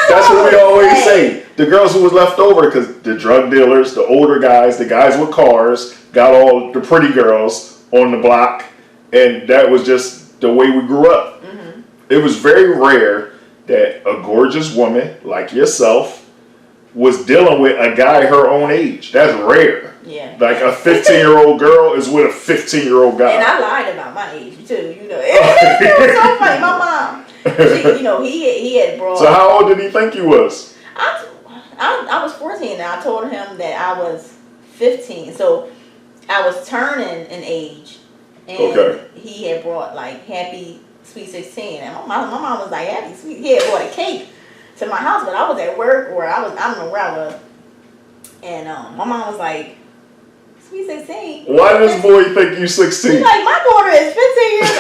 That's what we always say. The girls who was left over, because the drug dealers, the older guys, the guys with cars, got all the pretty girls on the block, and that was just the way we grew up. Mm-hmm. It was very rare that a gorgeous woman like yourself was dealing with a guy her own age. That's rare. Yeah. Like a 15-year-old girl is with a 15-year-old guy. And I lied about my age too, you know. It was so funny. My mom, he had brought. So how old did he think you was? I was 14 and I told him that I was 15. So I was turning an age. And he had brought like Happy Sweet 16. And my mom was like, Happy Sweet. He had brought a cake to my house, but I was at work or I don't know where I was. And my mom was like, Sweet 16. Why does this boy think you 16? She's like, my daughter is 15 years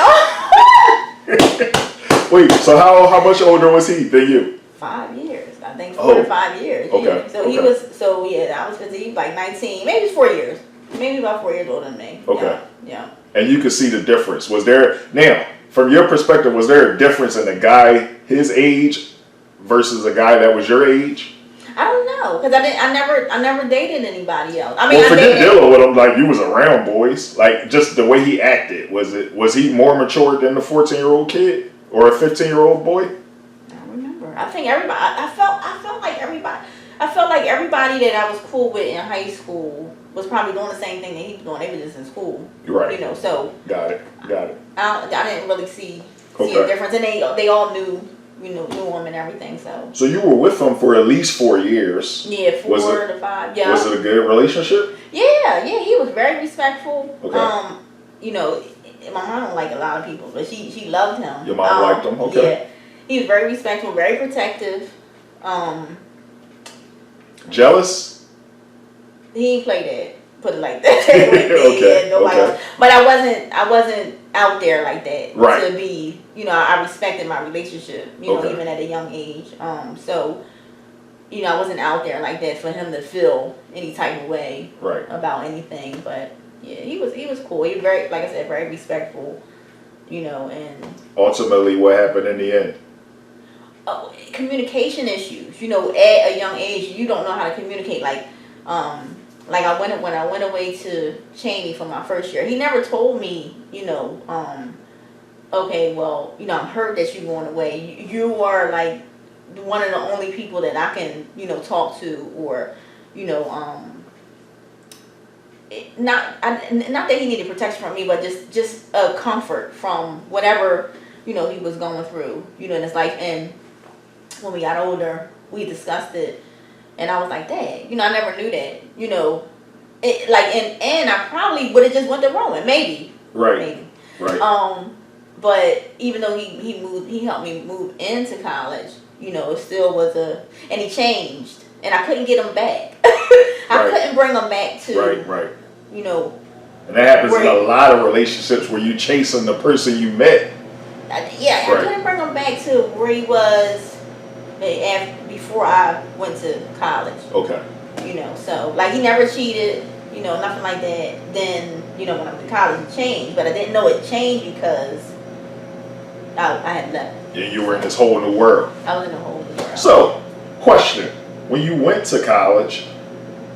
old. Wait, so how much older was he than you? 5 years. I think 4 to 5 years. Okay. Yeah. So he was, I was 15, like 19, maybe it's 4 years. Maybe about 4 years older than me. Okay. Yeah. And you could see the difference. Was there, now, from your perspective, was there a difference in a guy his age versus a guy that was your age? I don't know, because I never dated anybody else. I mean, well, forget dealing with him, like you was around boys, like just the way he acted. Was he more mature than the 14-year-old kid or a 15-year-old boy? I don't remember. I think everybody. I felt like everybody that I was cool with in high school was probably doing the same thing that he was doing. They were just in school, right? You know, so got it. I didn't really see a difference, and they all knew. Knew him and everything, so you were with him for at least 4 years. Yeah, 4 to 5. Yeah. Was it a good relationship? Yeah, he was very respectful. Okay. My mom don't like a lot of people, but she loved him. Your mom liked him? Okay. Yeah. He was very respectful, very protective. Jealous? He ain't played that. Put it like that. Okay. Nobody else. But I wasn't out there like that. Right. To be, I respected my relationship, even at a young age. So, I wasn't out there like that for him to feel any type of way about anything. But yeah, he was cool. He was very, like I said, very respectful, and ultimately what happened in the end? Communication issues. At a young age, you don't know how to communicate. Like when I went away to Cheney for my first year, he never told me, okay, well, I'm hurt that you're going away. You are like one of the only people that I can, talk to, or, not that he needed protection from me, but just a comfort from whatever, he was going through, in his life. And when we got older, we discussed it. And I was like, Dad, I never knew that, and I probably would have just went to Rowan, maybe. Right. But even though he helped me move into college, it still was and he changed, and I couldn't get him back. I couldn't bring him back to. Right. And that happens in a lot of relationships where you chasing the person you met. I couldn't bring him back to where he was before I went to college. Okay. So like he never cheated, nothing like that. Then, when I went to college, it changed, but I didn't know it changed because I had left. Yeah, you were in this whole new world. I was in a whole new world. So, question: when you went to college,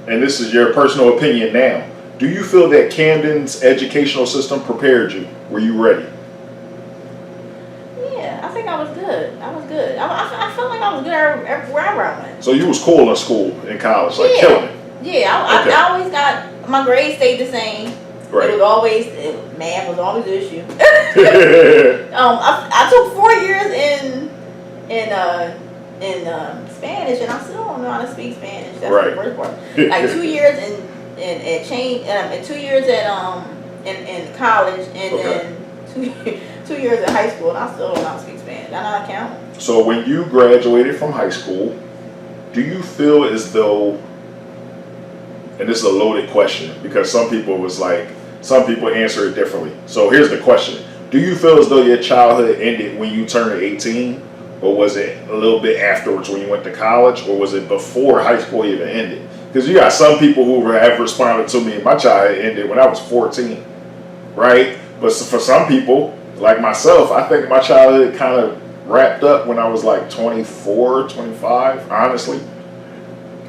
and this is your personal opinion now, do you feel that Camden's educational system prepared you? Were you ready? I think I was good. I felt like I was good wherever I went. So you was cool in school, in college, killing it. Yeah, I always got, my grades stayed the same. Right. It was always, math was always the issue. I took 4 years in Spanish, and I still don't know how to speak Spanish. That's the first part. Like 2 years in 2 years in college, and then 2 years in high school, and I still don't know how to speak Spanish. I know how to count. So when you graduated from high school, do you feel as though, and this is a loaded question because some people answer it differently. So here's the question: do you feel as though your childhood ended when you turned 18, or was it a little bit afterwards when you went to college, or was it before high school even ended? Because you got some people who have responded to me, my childhood ended when I was 14, right? But for some people, like myself, I think my childhood kind of wrapped up when I was like 24, 25, honestly.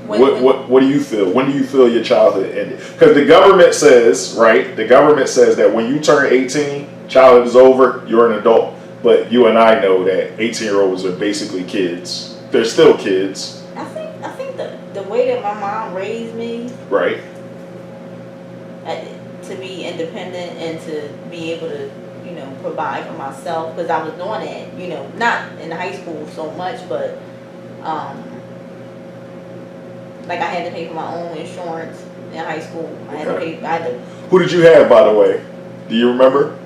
What do you feel? When do you feel your childhood ended? Because the government says, right? The government says that when you turn 18, childhood is over, you're an adult. But you and I know that 18-year-olds are basically kids. They're still kids. I think the way that my mom raised me, right, to be independent and to be able to, provide for myself, because I was doing that, not in high school so much, but like I had to pay for my own insurance in high school. I had to pay. Who did you have, by the way? Do you remember?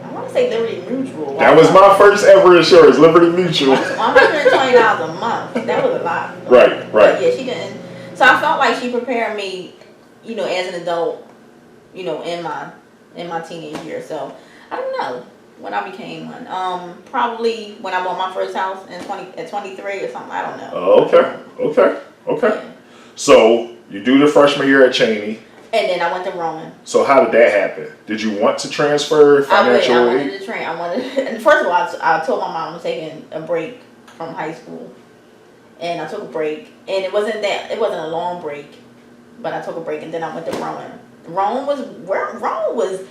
I want to say Liberty Mutual. That was my first ever insurance, Liberty Mutual. $120 a month. That was a lot. Right. But yeah, she didn't. So I felt like she prepared me, as an adult, in my teenage years. So I don't know when I became one. Probably when I bought my first house at 23 or something. I don't know. Oh, okay. So you do the freshman year at Cheney. And then I went to Rowan. So how did that happen? Did you want to transfer financially? I wanted to train. And first of all, I told my mom I was taking a break from high school, and I took a break, and it wasn't a long break, but I took a break, and then I went to Rowan. Rowan was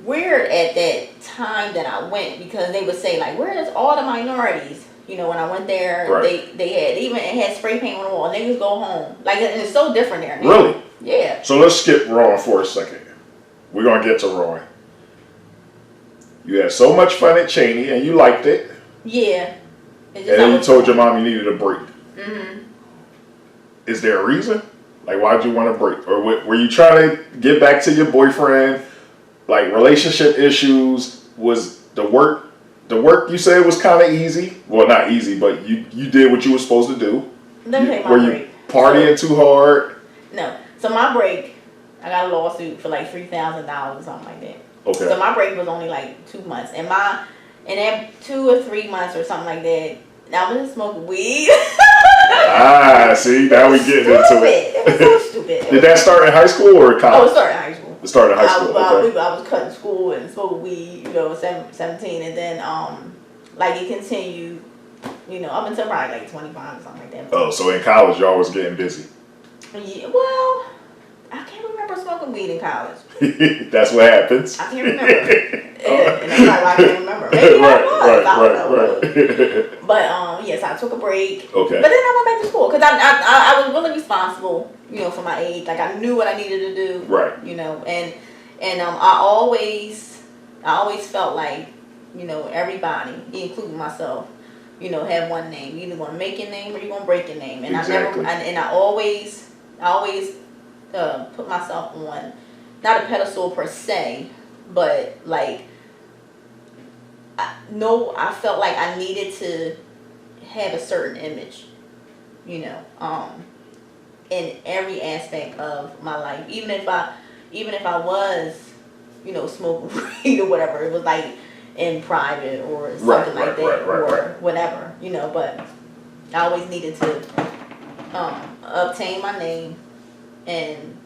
weird at that time that I went, because they would say like, "Where's all the minorities?" When I went there, right. It had spray paint on the wall. Niggas go home. Like, and it's so different there now. Really? Yeah. So let's skip Rowan for a second. We're gonna get to Rowan. You had so much fun at Cheney, and you liked it. Yeah. And then you told your mom you needed a break. Mm-hmm. Is there a reason? Like, why'd you want a break? Or were you trying to get back to your boyfriend? Like, relationship issues? Was the work you said was kind of easy? Well, not easy, but you did what you were supposed to do. Were you partying too hard? No. So my break, I got a lawsuit for like $3,000 or something like that. Okay. So my break was only like 2 months, and then 2 or 3 months or something like that, I was smoking weed. See, now we getting into it. It was so stupid. Did that start in high school or college? Oh, it started in high school. It started in high school. Okay. I was cutting school and smoking weed, 17, and then like it continued, up until probably like 25 or something like that. Oh, so in college y'all was getting busy. Yeah, well, I can't remember smoking weed in college. That's what happens. I can't remember. And that's why I can't remember. Maybe I was. I don't know. But yes, I took a break. Okay. But then I went back to school because I was really responsible, for my age. Like I knew what I needed to do. Right. And I always felt like, everybody, including myself, have one name. You're either gonna make your name or you're gonna break your name. And exactly. I always put myself on, not a pedestal per se, but like, I felt like I needed to have a certain image, in every aspect of my life. Even if I was, smoking weed or whatever, it was like in private or something like that, or whatever, but I always needed to obtain my name and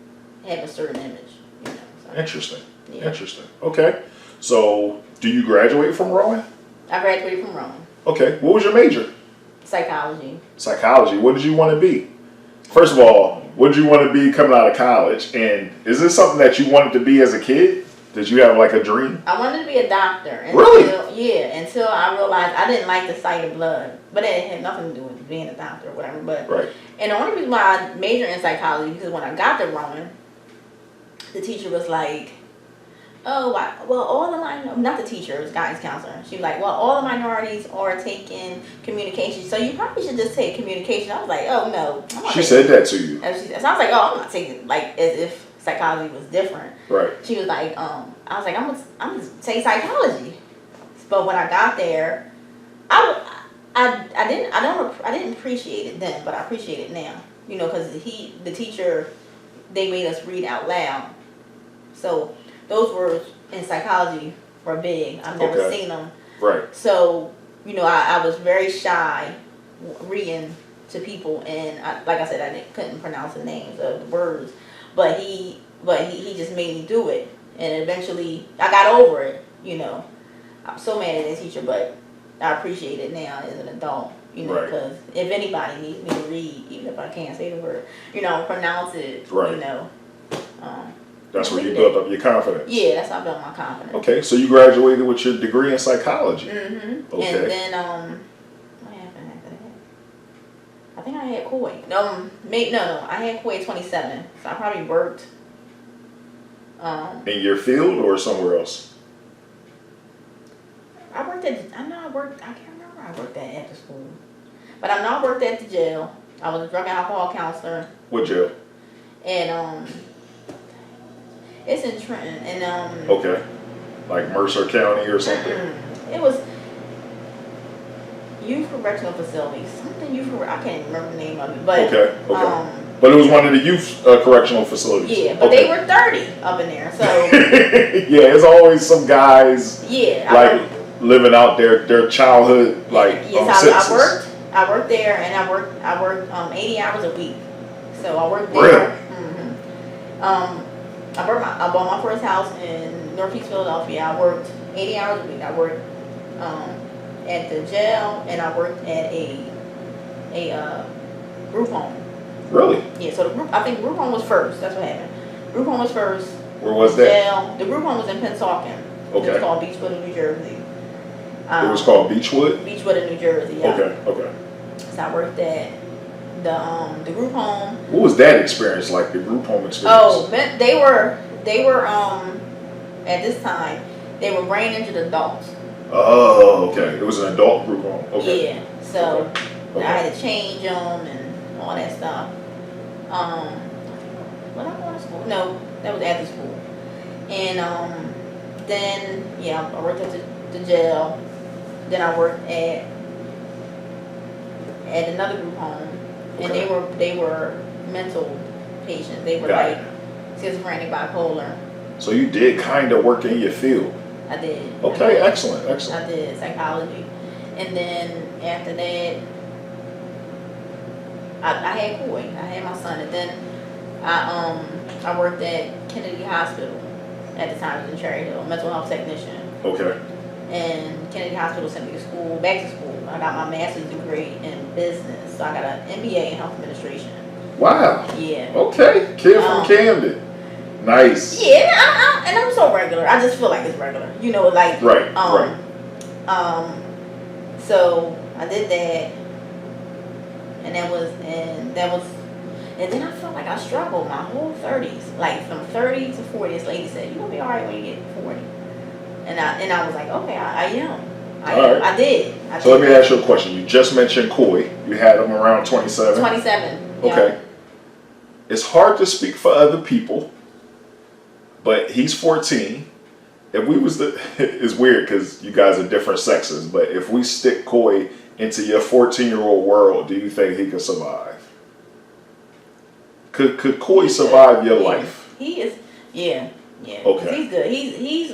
have a certain image, So. Interesting. Yeah. Interesting. Okay. So, do you graduate from Rowan? I graduated from Rowan. Okay. What was your major? Psychology. Psychology. What did you want to be? First of all, what did you want to be coming out of college? And is this something that you wanted to be as a kid? Did you have like a dream? I wanted to be a doctor. Really? Until I realized I didn't like the sight of blood. But it had nothing to do with being a doctor or whatever. But right. And the only reason why I majored in psychology, because when I got to Rowan, the teacher was like, not the teacher, it was guidance counselor. She was like, well, all the minorities are taking communication, so you probably should just take communication. I was like, oh no. She said that to you. So I was like, oh, I'm not taking, like, as if psychology was different. Right. She was like, I was like, I'm gonna take psychology. But when I got there, I didn't appreciate it then, but I appreciate it now. Because the teacher, they made us read out loud. So those words in psychology were big. I've never seen them. Right. So, I was very shy reading to people, and like I said, I couldn't pronounce the names of the words. But he just made me do it, and eventually I got over it. I'm so mad at the teacher, but I appreciate it now as an adult, you know, because if anybody needs me to read, even if I can't say the word, you know, pronounce it, you know. That's where you built up your confidence. Yeah, that's how I built my confidence. Okay, so you graduated with your degree in psychology. Mm-hmm. Okay. And then, what happened after that? I think I had Koi. No, I had Koi at 27. So I probably worked. In your field or somewhere else? I can't remember where I worked at the school. But I know I worked at the jail. I was a drug and alcohol counselor. What jail? And, it's in Trenton. And, okay. Like Mercer County or something? It was youth correctional facilities. I can't remember the name of it. But, okay. But it was one of the youth correctional facilities. Yeah, but they were 30 up in there. So yeah, there's always some guys living out their childhood sentences. I worked there, and I worked 80 hours a week. So I worked there. Really? Mm-hmm. I bought my first house in Northeast Philadelphia. I worked 80 hours a week. I worked at the jail, and I worked at a group home. Really? Yeah. So I think group home was first. That's what happened. Group home was first. Where was that? Jail. The group home was in Pennsauken. Okay. It was called Beechwood in New Jersey. It was called Beechwood? Beechwood in New Jersey. Yeah. Okay. So I worked at the group home. What was that experience like? The group home experience? Oh, they were at this time they were brain injured adults. Oh, okay. It was an adult group home. Okay. Yeah. So I had to change them and all that stuff. When I going to school? No, that was after school. And then I worked at the jail. Then I worked at another group home, and they were mental patients. They were like schizophrenic, bipolar. So you did kind of work in your field. I did. Okay, excellent. I did psychology, and then after that, I had Koi. I had my son, and then I worked at Kennedy Hospital at the time. I was in Cherry Hill, mental health technician. Okay. And Kennedy Hospital sent me to back to school. I got my master's degree in business, so I got an MBA in health administration. Wow. Yeah. Okay, kid from Camden. Nice. Yeah, and I'm so regular. I just feel like it's regular. You know, like right. So I did that, and then I felt like I struggled my whole 30s, like from 30 to 40. This lady said, "You're gonna be all right when you get 40," and I was like, "Okay, I am." I did. So let me ask you a question. You just mentioned Koi. You had him around 27. 27. Okay. Yeah. It's hard to speak for other people, but he's 14. If we was it's weird because you guys are different sexes, but if we stick Koi into your 14-year-old world, do you think he could survive? Could Koi survive your life? He is. Yeah. Okay. He's good. He's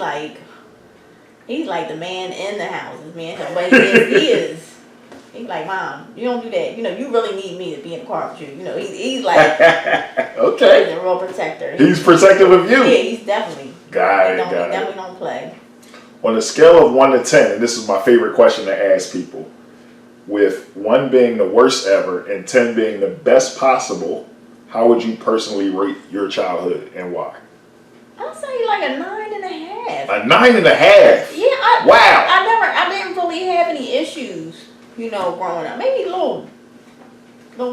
like the man in the house. But he's like, Mom, you don't do that. You know, you really need me to be in the car with you. You know, he's like okay. He's a real protector. He's protective of you. Yeah, he's definitely. Got it. He definitely don't play. On a scale of 1 to 10, and this is my favorite question to ask people, with 1 being the worst ever and 10 being the best possible, how would you personally rate your childhood and why? I'll say like a 9.5. A 9.5? Yeah. Wow. I didn't really have any issues, you know, growing up. Maybe little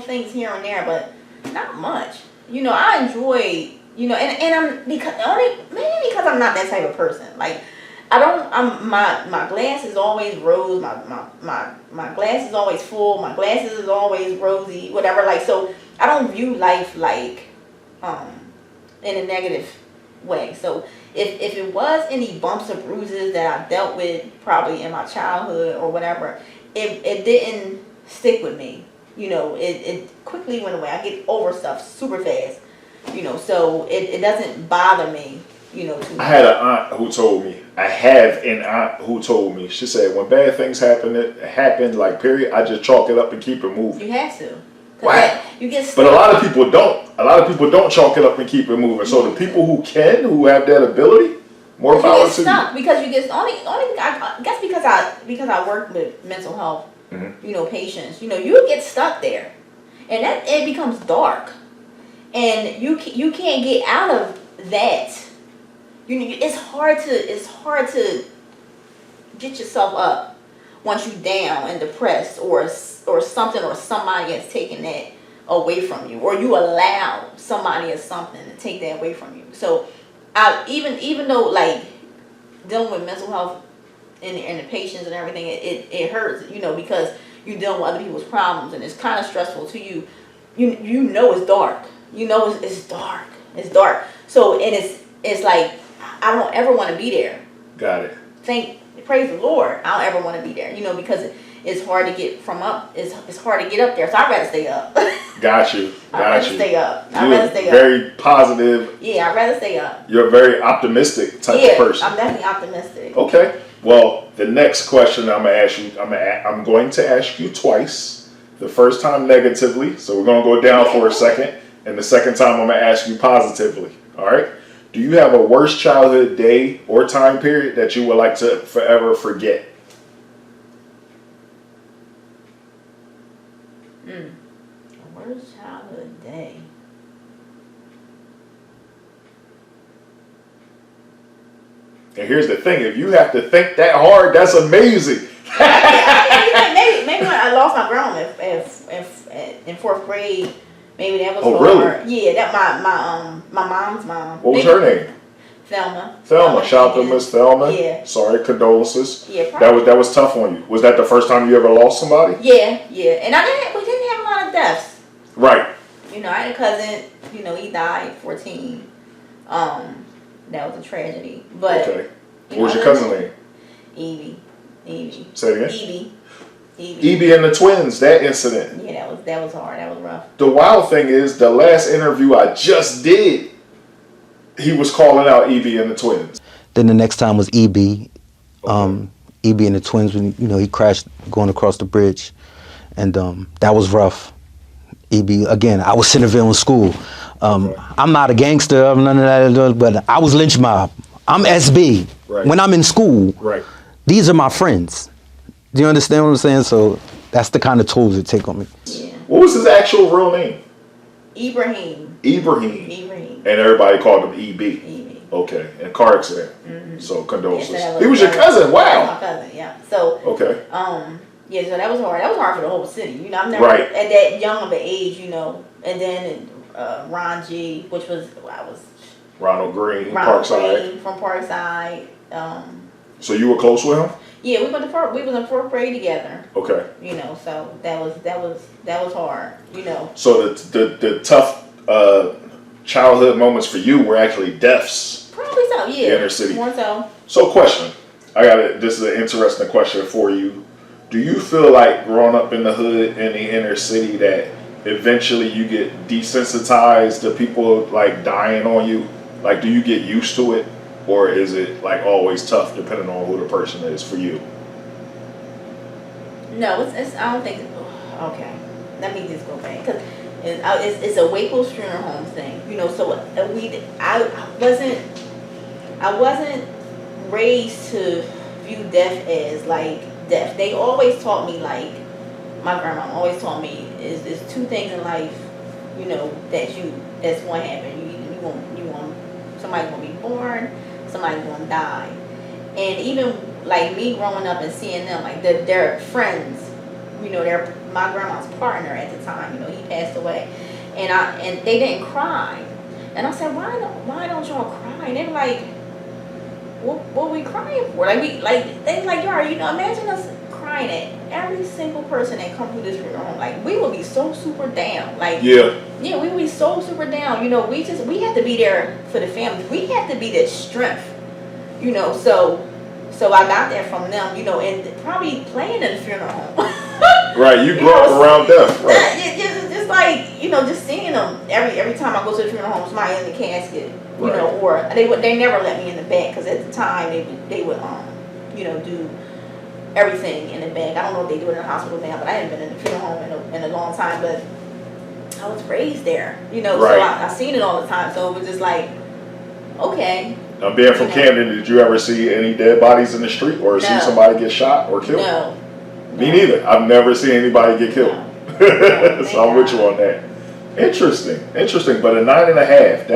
things here and there, but not much. You know, I enjoy, you know, and I'm maybe because I'm not that type of person. Like, my glass is always rose, my glass is always full, my glasses is always rosy, whatever. Like, so I don't view life like in a negative way. So if it was any bumps or bruises that I dealt with probably in my childhood or whatever, it didn't stick with me. You know, it quickly went away. I get over stuff super fast. You know, so it doesn't bother me, you know, too much. I have an aunt who told me, she said, when bad things happen, like, period, I just chalk it up and keep it moving. You have to. Wow. You get stuck. But a lot of people don't. A lot of people don't chalk it up and keep it moving. So the people who have that ability, More power get to stuck you. because you get I guess because I work with mental health, patients. You get stuck there, and that it becomes dark, and you can't get out of that. It's hard to get yourself up once you down and depressed or something or somebody has taken that away from you, or you allow somebody or something to take that away from you. So even though like dealing with mental health and the patients and everything, it hurts, because you're dealing with other people's problems and it's kind of stressful to you. It's dark. It's dark. So and it's like I don't ever want to be there. Got it. Praise the Lord. I don't ever want to be there, because it's hard to get from up. It's hard to get up there. So I'd rather stay up. Got you. I'd rather stay up. Very positive. Yeah, I'd rather stay up. You're a very optimistic type of person. I'm definitely optimistic. Okay. Well, the next question I'm gonna ask you, I'm going to ask you twice. The first time negatively, so we're gonna go down for a second, and the second time I'm gonna ask you positively. All right. Do you have a worst childhood day or time period that you would like to forever forget? A worst childhood day. And here's the thing: if you have to think that hard, that's amazing. Maybe when I lost my grandma in fourth grade. Maybe that was hard. Really? Yeah, that my mom's mom. What was her name? Thelma. Shout out to Miss Thelma. Yeah. Sorry, condolences. Yeah, probably. That was tough on you. Was that the first time you ever lost somebody? Yeah. And we didn't have a lot of deaths. Right. I had a cousin, he died 14. That was a tragedy. But okay. What was your cousin name? Evie. Say it again? Evie. Evie and the twins, that incident. Yeah, that was hard. That was rough. The wild thing is, the last interview I just did, he was calling out Evie and the twins. Then the next time was EB. Okay. EB and the twins, when he crashed going across the bridge, and that was rough. EB, again, I was Centerville in school. I'm not a gangster, I'm none of that, but I was lynch mob. I'm SB. Right. When I'm in school, right. These are my friends. Do you understand what I'm saying? So that's the kind of tools it take on me. Yeah. What was his actual real name? Ibrahim. And everybody called him EB. Okay. And car accident. Mm-hmm. So condolences. Yeah, so he was your cousin. Wow. My cousin. Yeah. So. Okay. Yeah. So that was hard. That was hard for the whole city. I've never at that young of an age. And then Ron G, which was Ronald Green, Parkside. Green from Parkside. So you were close with him? Yeah, we was in fourth grade together. Okay. So that was hard. So the tough childhood moments for you were actually deaths. Probably so. Yeah. Inner city. More so. So question, this is an interesting question for you. Do you feel like growing up in the hood in the inner city that eventually you get desensitized to people like dying on you? Like, do you get used to it? Or is it like always tough depending on who the person is for you? No, it's I don't think. Okay, let me just go back because it's a Waco's funeral home thing. So I wasn't raised to view death as like death. They always taught me, like my grandma always taught me, is two things in life, that's going to happen. You want somebody's going to be born. Somebody's gonna die. And even like me growing up and seeing them, like their friends, they're my grandma's partner at the time, he passed away, and they didn't cry, and I said, why don't y'all cry? And they were like, what we crying for? They like, imagine us crying at every single person that come through this funeral home. Like, we would be so super down. Like, yeah, we would be so super down. We had to be there for the family. We had to be that strength. So I got that from them. And probably playing in the funeral home. Right, you grew up around death. Right. Just like just seeing them every time I go to the funeral home, somebody in the casket. Right. Or they never let me in the back because at the time they would do everything in the back. I don't know if they do it in the hospital now, but I hadn't been in the funeral home in a long time. But I was raised there, Right. So I seen it all the time. So it was just like, okay, Now, being from Camden, did you ever see any dead bodies in the street or see somebody get shot or killed? No. Me neither. I've never seen anybody get killed. No, so I'm with you on that. Interesting. But a 9.5.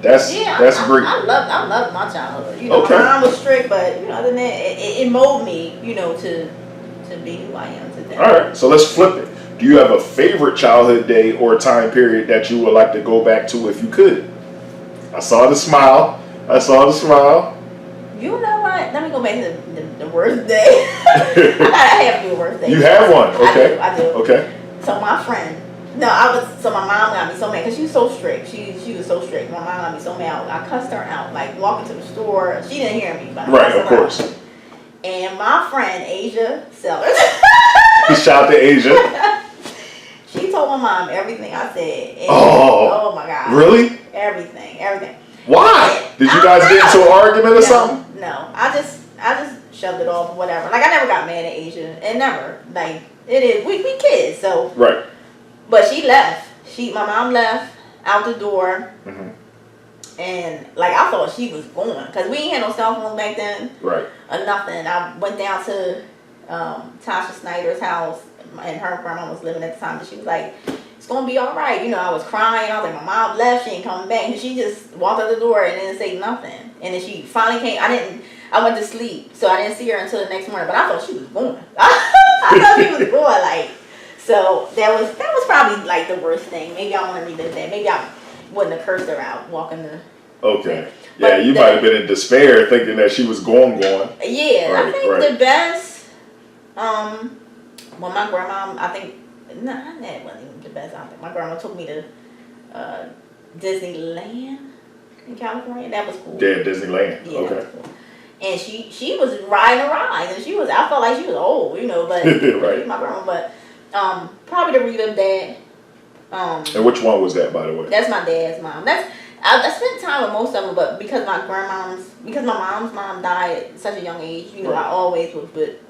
That's great. I love my childhood. You know, my mom was strict, but you know, other than that, it molded me, you know, to be who I am today. All right, so let's flip it. Do you have a favorite childhood day or time period that you would like to go back to if you could? I saw the smile. You know what? Let me go back to the worst day. I have to do a worst day. You have one, okay? I do. Okay. So my friend. My mom got me so mad because she was so strict. She was so strict. My mom got me so mad. I cussed her out, like walking to the store. She didn't hear me, but I right, of course. Out. And my friend Asia Sellers. Shout out to Asia. She told my mom everything I said. And oh my God! Really? Everything. Why? Did you guys get into an argument or something? No, I just shoved it off, whatever. Like I never got mad at Asia, and never. Like it is, we kids, so right. But she left. My mom left out the door, and like I thought she was going because we ain't had no cell phones back then, right? Or nothing. I went down to Tasha Snyder's house, and her grandma was living at the time, and she was like, "It's gonna be all right." You know, I was crying. I was like, "My mom left. She ain't coming back." And she just walked out the door and didn't say nothing. And then she finally came. I went to sleep, so I didn't see her until the next morning. But I thought she was going. I thought she was going, like. So that was probably like the worst thing. Maybe I want to relive that. Maybe I wouldn't have cursed her out walking the. Okay. Yeah, you might have been in despair thinking that she was going. Yeah, right, I think the best. Well, my grandma, I think that wasn't even the best. I think my grandma took me to Disneyland in California. That was cool. Yeah, Disneyland. Yeah, okay. That was cool. And she was riding a ride, and I felt like she was old, you know, but right. My grandma, but. Probably to relive that. And which one was that, by the way? That's my dad's mom. I spent time with most of them, but because my mom's mom died at such a young age, you know, right. I always was with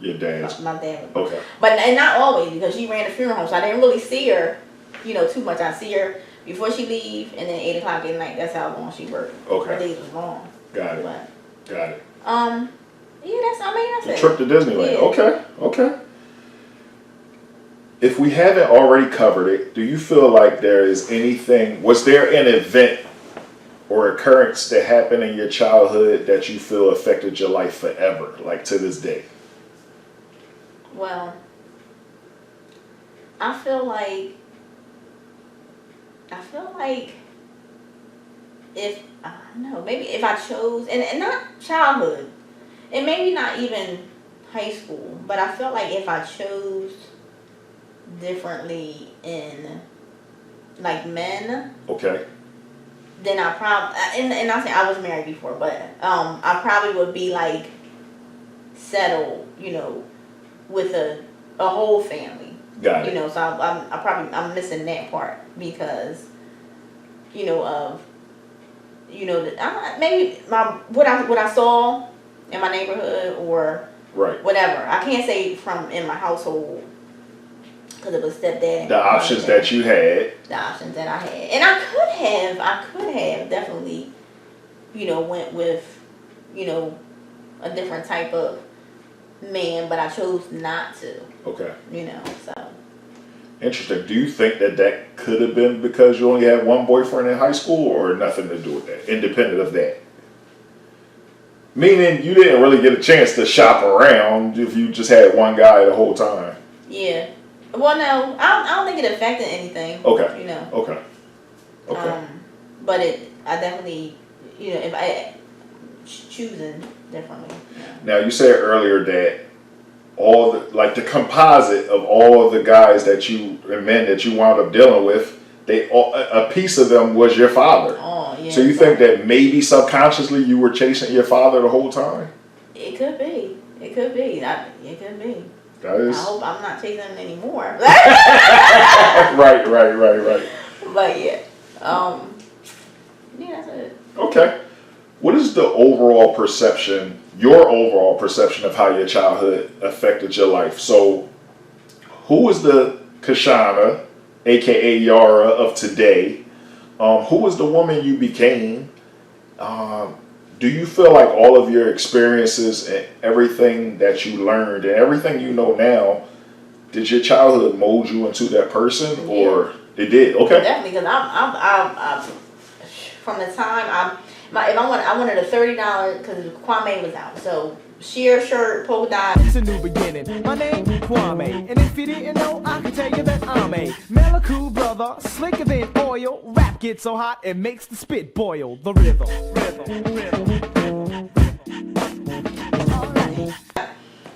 your dad's. My dad. Okay. And not always because she ran a funeral home, so I didn't really see her, you know, too much. I see her before she leave, and then 8 o'clock at night. That's how long she worked. Okay. Her days was long. Got it. Got it. Yeah, that's the it. Trip to Disneyland. Yeah. Okay. If we haven't already covered it, do you feel like was there an event or occurrence that happened in your childhood that you feel affected your life forever, like to this day? Well, I feel like I don't know, maybe if I chose, and not childhood, and maybe not even high school, but I felt like if I chose differently in like men, okay, then I probably and I say I was married before, but I probably would be like settled, you know, with a whole family. Got it. You know, so I'm missing that part because, you know, of, you know, maybe what I saw in my neighborhood or right, whatever. I can't say from in my household. Because it was stepdad. The options that you had. The options that I had. And I could have definitely, you know, went with, you know, a different type of man, but I chose not to. Okay. You know, so. Interesting. Do you think that could have been because you only had one boyfriend in high school or nothing to do with that, independent of that? Meaning you didn't really get a chance to shop around if you just had one guy the whole time. Yeah. Well, no, I don't think it affected anything. Okay. You know. Okay. But I definitely, you know, if I choosing differently. Yeah. Now you said earlier that the composite of all of the guys and men that you wound up dealing with, a piece of them was your father. Oh yeah. So you think that maybe subconsciously you were chasing your father the whole time? It could be. It could be. It could be. I hope I'm not chasing them anymore. Right. But yeah. Yeah, that's it. Okay. What is your overall perception of how your childhood affected your life? So, who is the Kashana, aka Yara, of today? Who was the woman you became? Do you feel like all of your experiences and everything that you learned and everything you know now, did your childhood mold you into that person, or it did? Okay. Definitely, because I'm from the time I wanted a $30 because Kwame was out, so sheer shirt, polka dot. It's a new beginning. My name Kwame, and if you didn't know, I can tell you that I'm a mellow cool brother, slicker than oil. Rap gets so hot it makes the spit boil. The rhythm.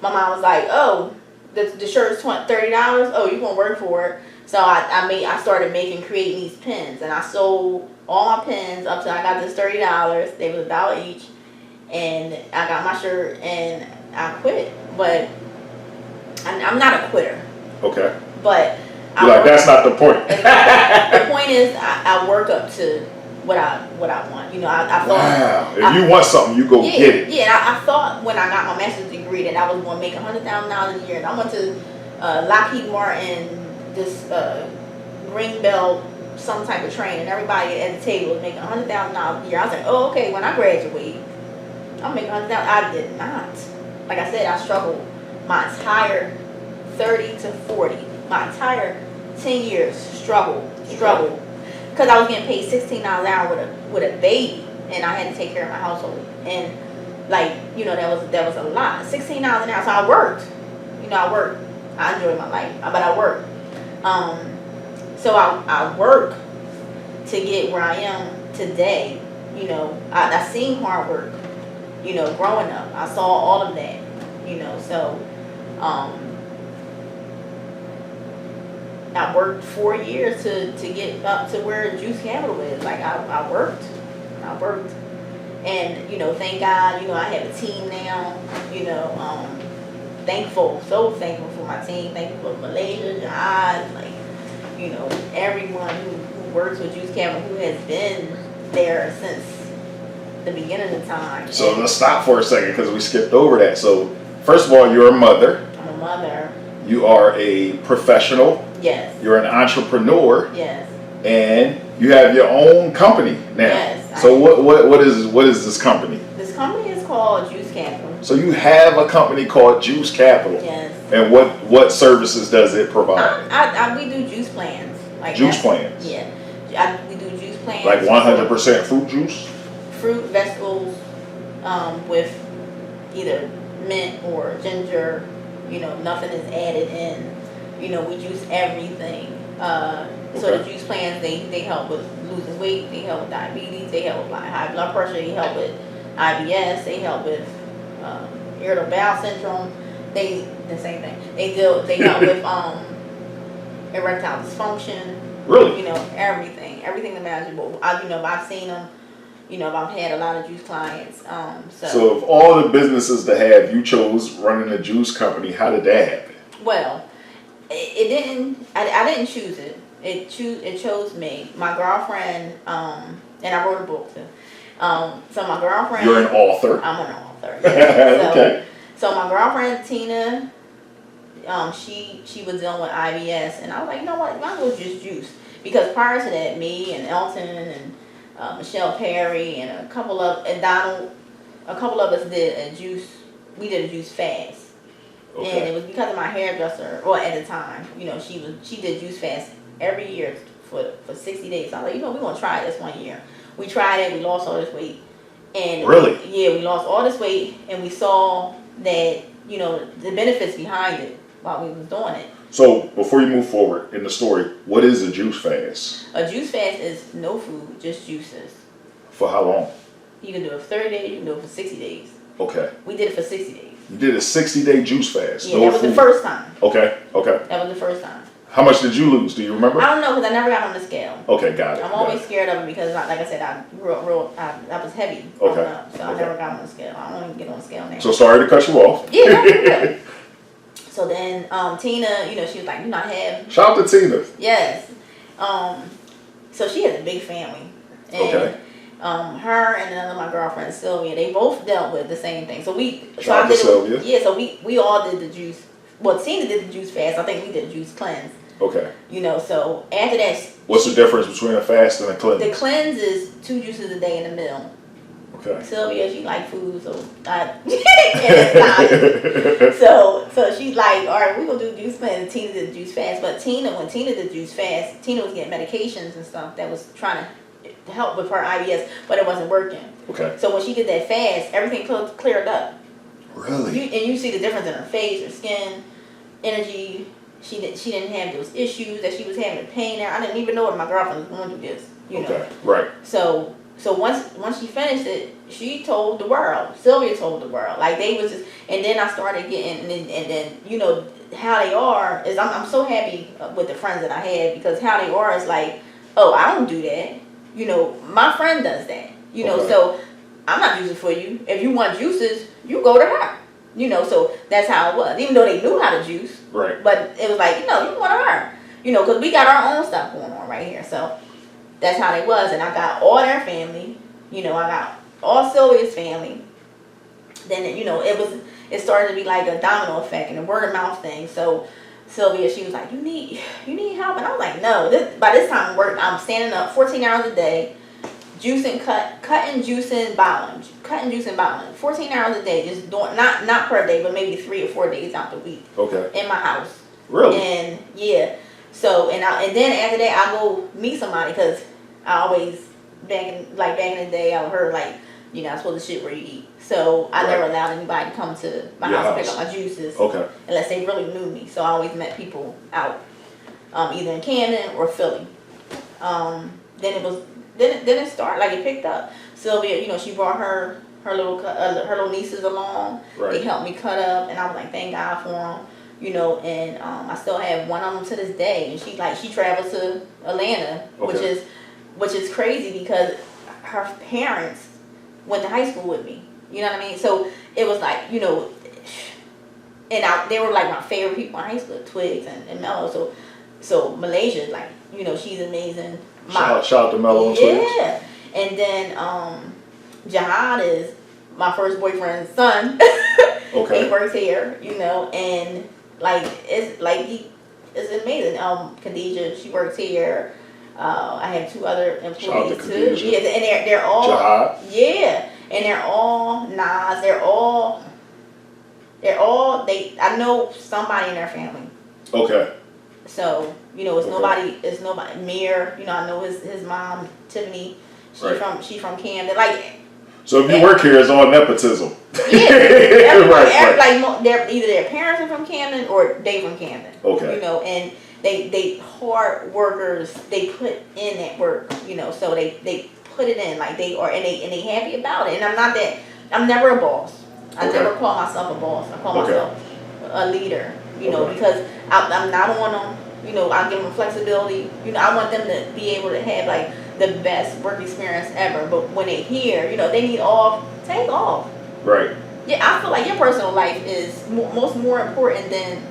My mom was like, "Oh, the shirt's $30. Oh, you gonna work for it?" So I started creating these pins, and I sold all my pins up till I got this $30. They was $1 each, and I got my shirt, and I quit. But I'm not a quitter. Okay. But that's not the point. The point is, I work up to what I want. You know, I thought. Wow. If you want something, you go get it. Yeah, I thought when I got my master's degree that I was going to make $100,000 a year, and I went to Lockheed Martin, this green belt, some type of training. Everybody at the table was making $100,000 a year. I was like, oh, okay. When I graduate, I'm making $100,000. I did not. Like I said, I struggled my entire 30 to 40, my entire 10 years struggled. Because I was getting paid $16 an hour with a baby, and I had to take care of my household. And like, you know, that was a lot. $16 an hour. So I worked. You know, I enjoyed my life, but I worked. So I work to get where I am today. You know, I seen hard work. You know, growing up, I saw all of that. You know, so I worked 4 years to get up to where Juice Capital is. Like I worked, and you know, thank God, you know, I have a team now. You know, so thankful for my team. Thankful for Malaysia, Jihad, like, you know, everyone who works with Juice Capital, who has been there since the beginning of time. So let's stop for a second because we skipped over that. So first of all, you're a mother. I'm a mother. You are a professional. Yes. You're an entrepreneur. Yes. And you have your own company now. Yes. So what is this company? This company is called Juice Capital. So you have a company called Juice Capital. Yes. And what services does it provide? We do juice plans. Like juice plans. Yeah. We do juice plans. Like 100% fruit juice? Fruit, vegetables, with either mint or ginger. You know, nothing is added in. You know, we juice everything. So the juice plans, they help with losing weight, they help with diabetes, they help with high blood pressure, they help with IBS, they help with irritable bowel syndrome. The same thing. They help with erectile dysfunction. Really? You know, everything imaginable. I've seen them. You know, I've had a lot of juice clients. So of all the businesses to have, you chose running a juice company. How did that happen? Well, it didn't. I didn't choose it. It chose me. My girlfriend, and I wrote a book too. So my girlfriend. You're an author. I'm an author. Yeah. Okay. So my girlfriend Tina, she was dealing with IBS, and I was like, you know what, might as well just juice. Because prior to that, me and Elton and Michelle Perry and Donald, a couple of us did a juice. We did a juice fast. Okay. And it was because of my hairdresser. Well, at the time, you know, she did juice fast every year for 60 days. So I was like, you know, we're gonna try this one year. We tried it. We lost all this weight. And really? We lost all this weight, and we saw that, you know, the benefits behind it while we was doing it. So before you move forward in the story, what is a juice fast? A juice fast is no food, just juices. For how long? You can do it for 30 days. You can do it for 60 days. Okay. We did it for 60 days. You did a 60-day juice fast. Yeah, no that was food. the first time. Okay. That was the first time. How much did you lose? Do you remember? I don't know, because I never got on the scale. Okay, got it. I'm always scared of it because, like I said, I was heavy. Okay. Up, so I never got on the scale. I don't even get on the scale now. So sorry to cut you off. Yeah, no. So then Tina, you know, she was like, "Do not have." Shout out to Tina. Yes. So she has a big family. And, okay. Her and another my girlfriend Sylvia, they both dealt with the same thing. So Shout out to Sylvia. Yeah. So we all did the juice. Well, Tina did the juice fast. I think we did a juice cleanse. Okay. You know, so after that. What's the difference between a fast and a cleanse? The cleanse is 2 juices a day in the middle. Okay. Sylvia, she like food, so and it's not. So she's like, all right, we're gonna do juice fast. And Tina did the juice fast, but when Tina did juice fast, Tina was getting medications and stuff that was trying to help with her IBS, but it wasn't working. Okay. So when she did that fast, everything cleared up. Really? And you see the difference in her face, her skin, energy. She didn't have those issues that she was having with pain there. I didn't even know that my girlfriend was going through this. You know. Okay. Right. So once she finished it, she told the world. Sylvia told the world. Like they was just, and then I started getting, and then you know how they are is I'm so happy with the friends that I had, because how they are is like, oh, I don't do that. You know, my friend does that. You know, Okay. so I'm not juicing for you. If you want juices, you go to her. You know, so that's how it was. Even though they knew how to juice, Right. but it was like, you know, you go to her. You know, because we got our own stuff going on right here. So that's how they was, and I got all their family. You know, I got all Sylvia's family. Then you know, it started to be like a domino effect and a word of mouth thing. So Sylvia, she was like, you need help, and I was like, no. By this time, I'm standing up 14 hours a day, juicing, cutting, juicing, bottling, 14 hours a day, just doing not per day, but maybe 3 or 4 days out the week. Okay. In my house. Really? And yeah. So and then after that I go meet somebody, because I always back in the day I heard like you're not supposed to shit where you eat. So I never allowed anybody to come to my house and pick up my juices. Okay. Unless they really knew me. So I always met people out, either in Camden or Philly. Then it started, like it picked up. Sylvia, you know, she brought her little nieces along. Right. They helped me cut up, and I was like, thank God for them. You know, and I still have one of them to this day, and she travels to Atlanta, Okay. which is crazy, because her parents went to high school with me. You know what I mean? So it was like, you know, and they were like my favorite people in high school, Twigs and Mello. So Malaysia, like, you know, she's amazing. Shout out to Mello and Twigs. Yeah, and then Jihad is my first boyfriend's son. Okay. He works here, you know, and like it's amazing. Khadijah, she works here. I have 2 other employees Shout out to too. Khadijah. Yeah, and they're all Jihad. Yeah, and they're all Nas. I know somebody in their family. Okay. So, you know, it's Okay. nobody. Mir, you know, I know his mom, Tiffany. Right. She's from Camden. Like, So if you work here, it's all nepotism. yeah, Right. like either their parents are from Camden or they from Camden. Okay. You know, and they hard workers. They put in that work. You know, so they put it in, like they are, and they happy about it. And I'm never a boss. I Okay. never call myself a boss. I call Okay. myself a leader. You know, Okay. because I'm not on them. You know, I give them flexibility. You know, I want them to be able to have like the best work experience ever. But when they here, you know, they need off. Take off. Right. Yeah, I feel like your personal life is more important than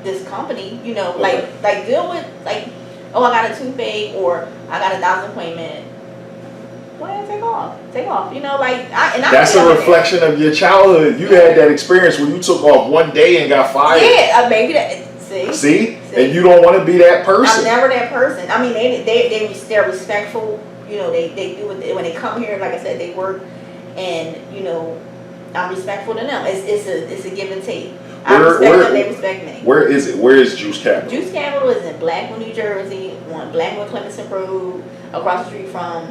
this company. You know, Okay. like deal with like, oh, I got a toothache or I got a doctor's appointment. Well, take off. You know, like That's a reflection of your childhood. You had that experience when you took off one day and got fired. Yeah, maybe that. See? And you don't want to be that person. I'm never that person. I mean, they're respectful. You know, they do it when they come here. Like I said, they work, and you know, I'm respectful to them. It's a give and take. I respect them. They respect me. Where is it? Where is Juice Capital? Juice Capital is in Blackwood, New Jersey, on Blackwood Clemson Road, across the street from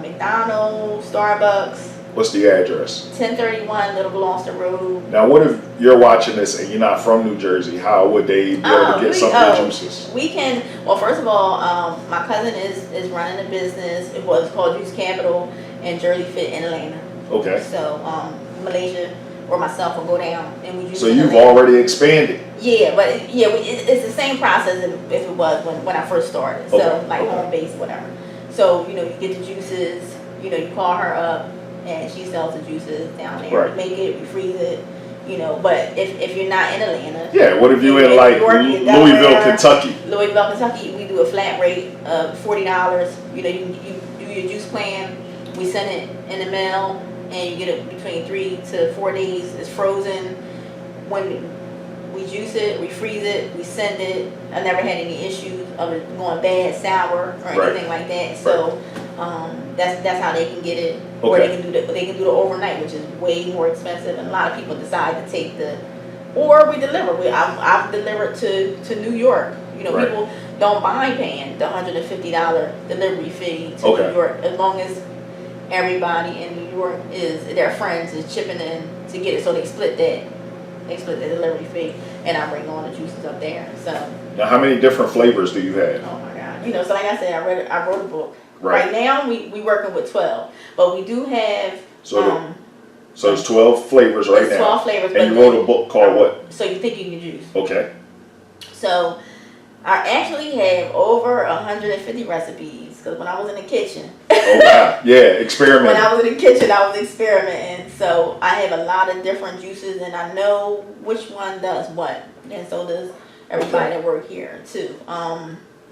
McDonald's, Starbucks. What's the address? 1031 Little Gloucester Road. Now, what if you're watching this and you're not from New Jersey? How would they be able to get some of the juices? We can. Well, first of all, my cousin is running a business. It was called Juice Capital and Jersey Fit in Atlanta. Okay. So Malaysia or myself will go down and we juice. So in you've Atlanta. already expanded. Yeah, but it's the same process if it was when I first started. So Okay, like okay. home base, whatever. So you know, you get the juices. You know, you call her up and she sells the juices down there. Right. We make it, we freeze it. You know, but if you're not in Atlanta. Yeah, what if you in like Louisville, Kentucky? Louisville, Kentucky, we do a flat rate of $40. You know, you do your juice plan. We send it in the mail, and you get it between 3 to 4 days. It's frozen. When we juice it, we freeze it, we send it. I never had any issues of it going bad, sour, or anything like that. So That's how they can get it. Or they can do the overnight, which is way more expensive, and a lot of people decide to take or we deliver. I've delivered to New York. You know, people don't mind paying the $150 delivery fee to New York, as long as everybody in New York their friends is chipping in to get it. So they split that. They split the delivery fee, and I bring all the juices up there. So now, how many different flavors do you have? Oh my God! You know, so like I said, I wrote a book. Right now, we working with 12, but we do have. So it's 12 flavors right now. 12 flavors. And you wrote a book called what? So You Think You Can Juice. Okay. So I actually have over 150 recipes, because when I was in the kitchen. Oh wow! Yeah, experimenting. When I was in the kitchen, I was experimenting. So I have a lot of different juices, and I know which one does what, and so does everybody that work here too.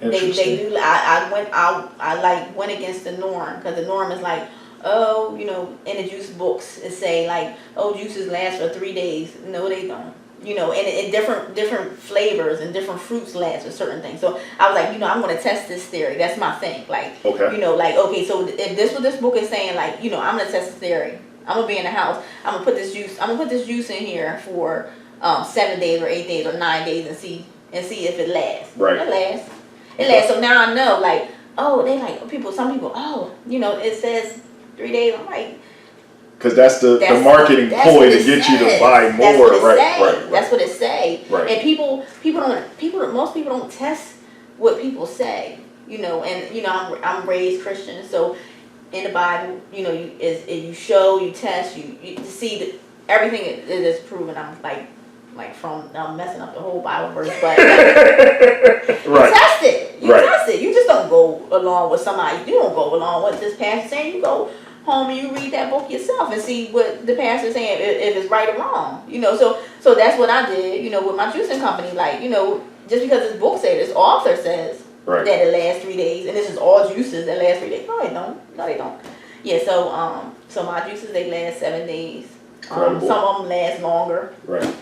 They do. I went against the norm, because the norm is like, oh, you know, in the juice books it say like, oh, juices last for 3 days. No, they don't. You know, and different flavors and different fruits last for certain things. So I was like, you know, I'm going to test this theory. That's my thing. Like, you know, like, okay, so if this book is saying, like, you know, I'm going to test the theory. I'm going to be in the house. I'm going to put this juice in here for 7 days or 8 days or 9 days and see if it lasts. Right. It lasts. So now I know, like, oh, they like some people, oh, you know, it says 3 days. I'm like, because that's the marketing ploy to get you to buy more, right? That's what it say. Right. And most people don't test what people say, you know. And you know, I'm raised Christian, so in the Bible, you know, you show, you test, you see that everything is proven. I'm I'm messing up the whole Bible verse, but you test it. You test it. You just don't go along with somebody. You don't go along with this pastor saying. You go home and you read that book yourself and see what the pastor's saying, if it's right or wrong, you know. So that's what I did, you know, with my juicing company. Like, you know, just because this book says, this author says that it lasts 3 days, and this is all juices that last 3 days. No, they don't. Yeah, so my juices, they last 7 days. Some of them last longer. Right.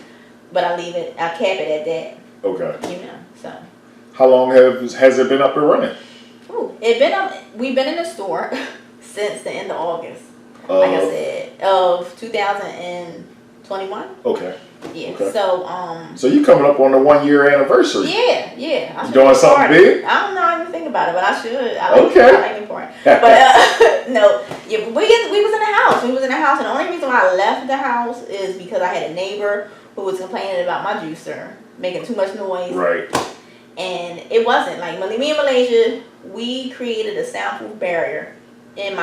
But I cap it at that. Okay. You know, so. How long has it been up and running? We've been in the store since the end of August, like I said, of 2021. Okay. Yeah. Okay. So you coming up on the 1 year anniversary? Yeah. You doing something big? I don't know. I didn't think about it, but I should. I like it for it. But no. Yeah. But we was in the house. We was in the house, and the only reason why I left the house is because I had a neighbor who was complaining about my juicer making too much noise. Right. And it wasn't like me in Malaysia. We created a soundproof barrier in the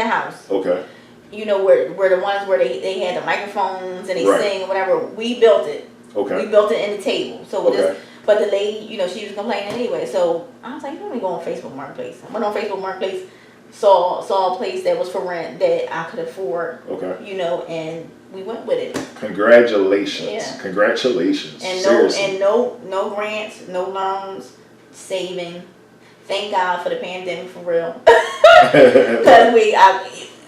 house. Okay. You know, where the ones where they had the microphones and they sing or whatever. We built it. Okay. We built it in the table. So but the lady, you know, she was complaining anyway. So I was like, let me go on Facebook Marketplace. I went on Facebook Marketplace, saw a place that was for rent that I could afford. Okay. You know, and we went with it. Congratulations. Yeah. Congratulations. And seriously. no grants, no loans, saving. Thank God for the pandemic, for real. Because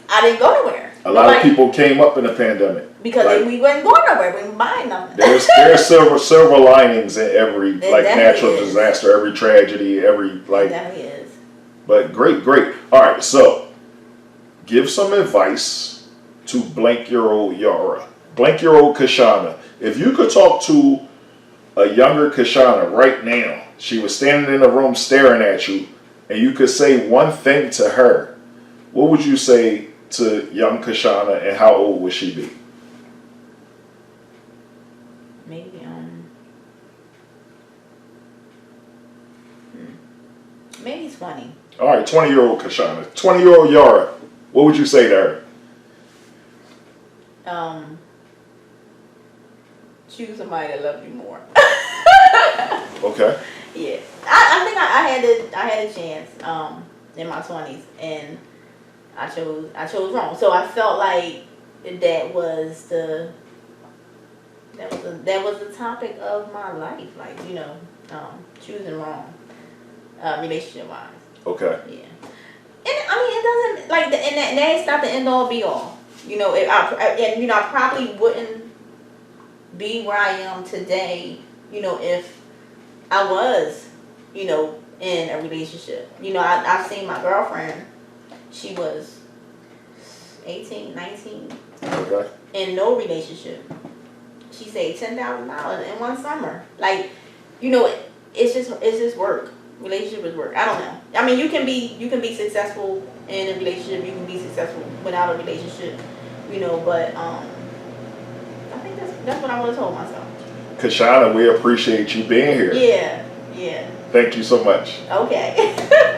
I didn't go nowhere. A lot of people came up in the pandemic. Because we wasn't going nowhere. We weren't buying nothing. There's silver linings in every natural disaster, every tragedy, every like. It definitely is. But great. All right, so give some advice to blank-year-old Yara, blank-year-old Kashana. If you could talk to a younger Kashana right now, she was standing in the room staring at you, and you could say one thing to her, what would you say to young Kashana, and how old would she be? Maybe 20. All right, 20-year-old Kashana. 20-year-old Yara, what would you say to her? Choose somebody that loves you more. Okay. Yeah, I think I had a chance in my 20s, and I chose wrong. So I felt like that was the topic of my life, like, you know, choosing wrong, relationship wise. Okay. Yeah, and I mean, it doesn't like, and that's not the end all be all. You know, I probably wouldn't be where I am today, you know, if I was, you know, in a relationship. You know, I've seen my girlfriend she was 18, 19, Okay. in no relationship. She saved $10,000 in one summer. Like, you know, it's just work. Relationship is work. I don't know. I mean, you can be successful in a relationship. You can be successful without a relationship. You know, but I think that's what I would have told myself. Kashana, we appreciate you being here. Yeah. Yeah. Thank you so much. Okay.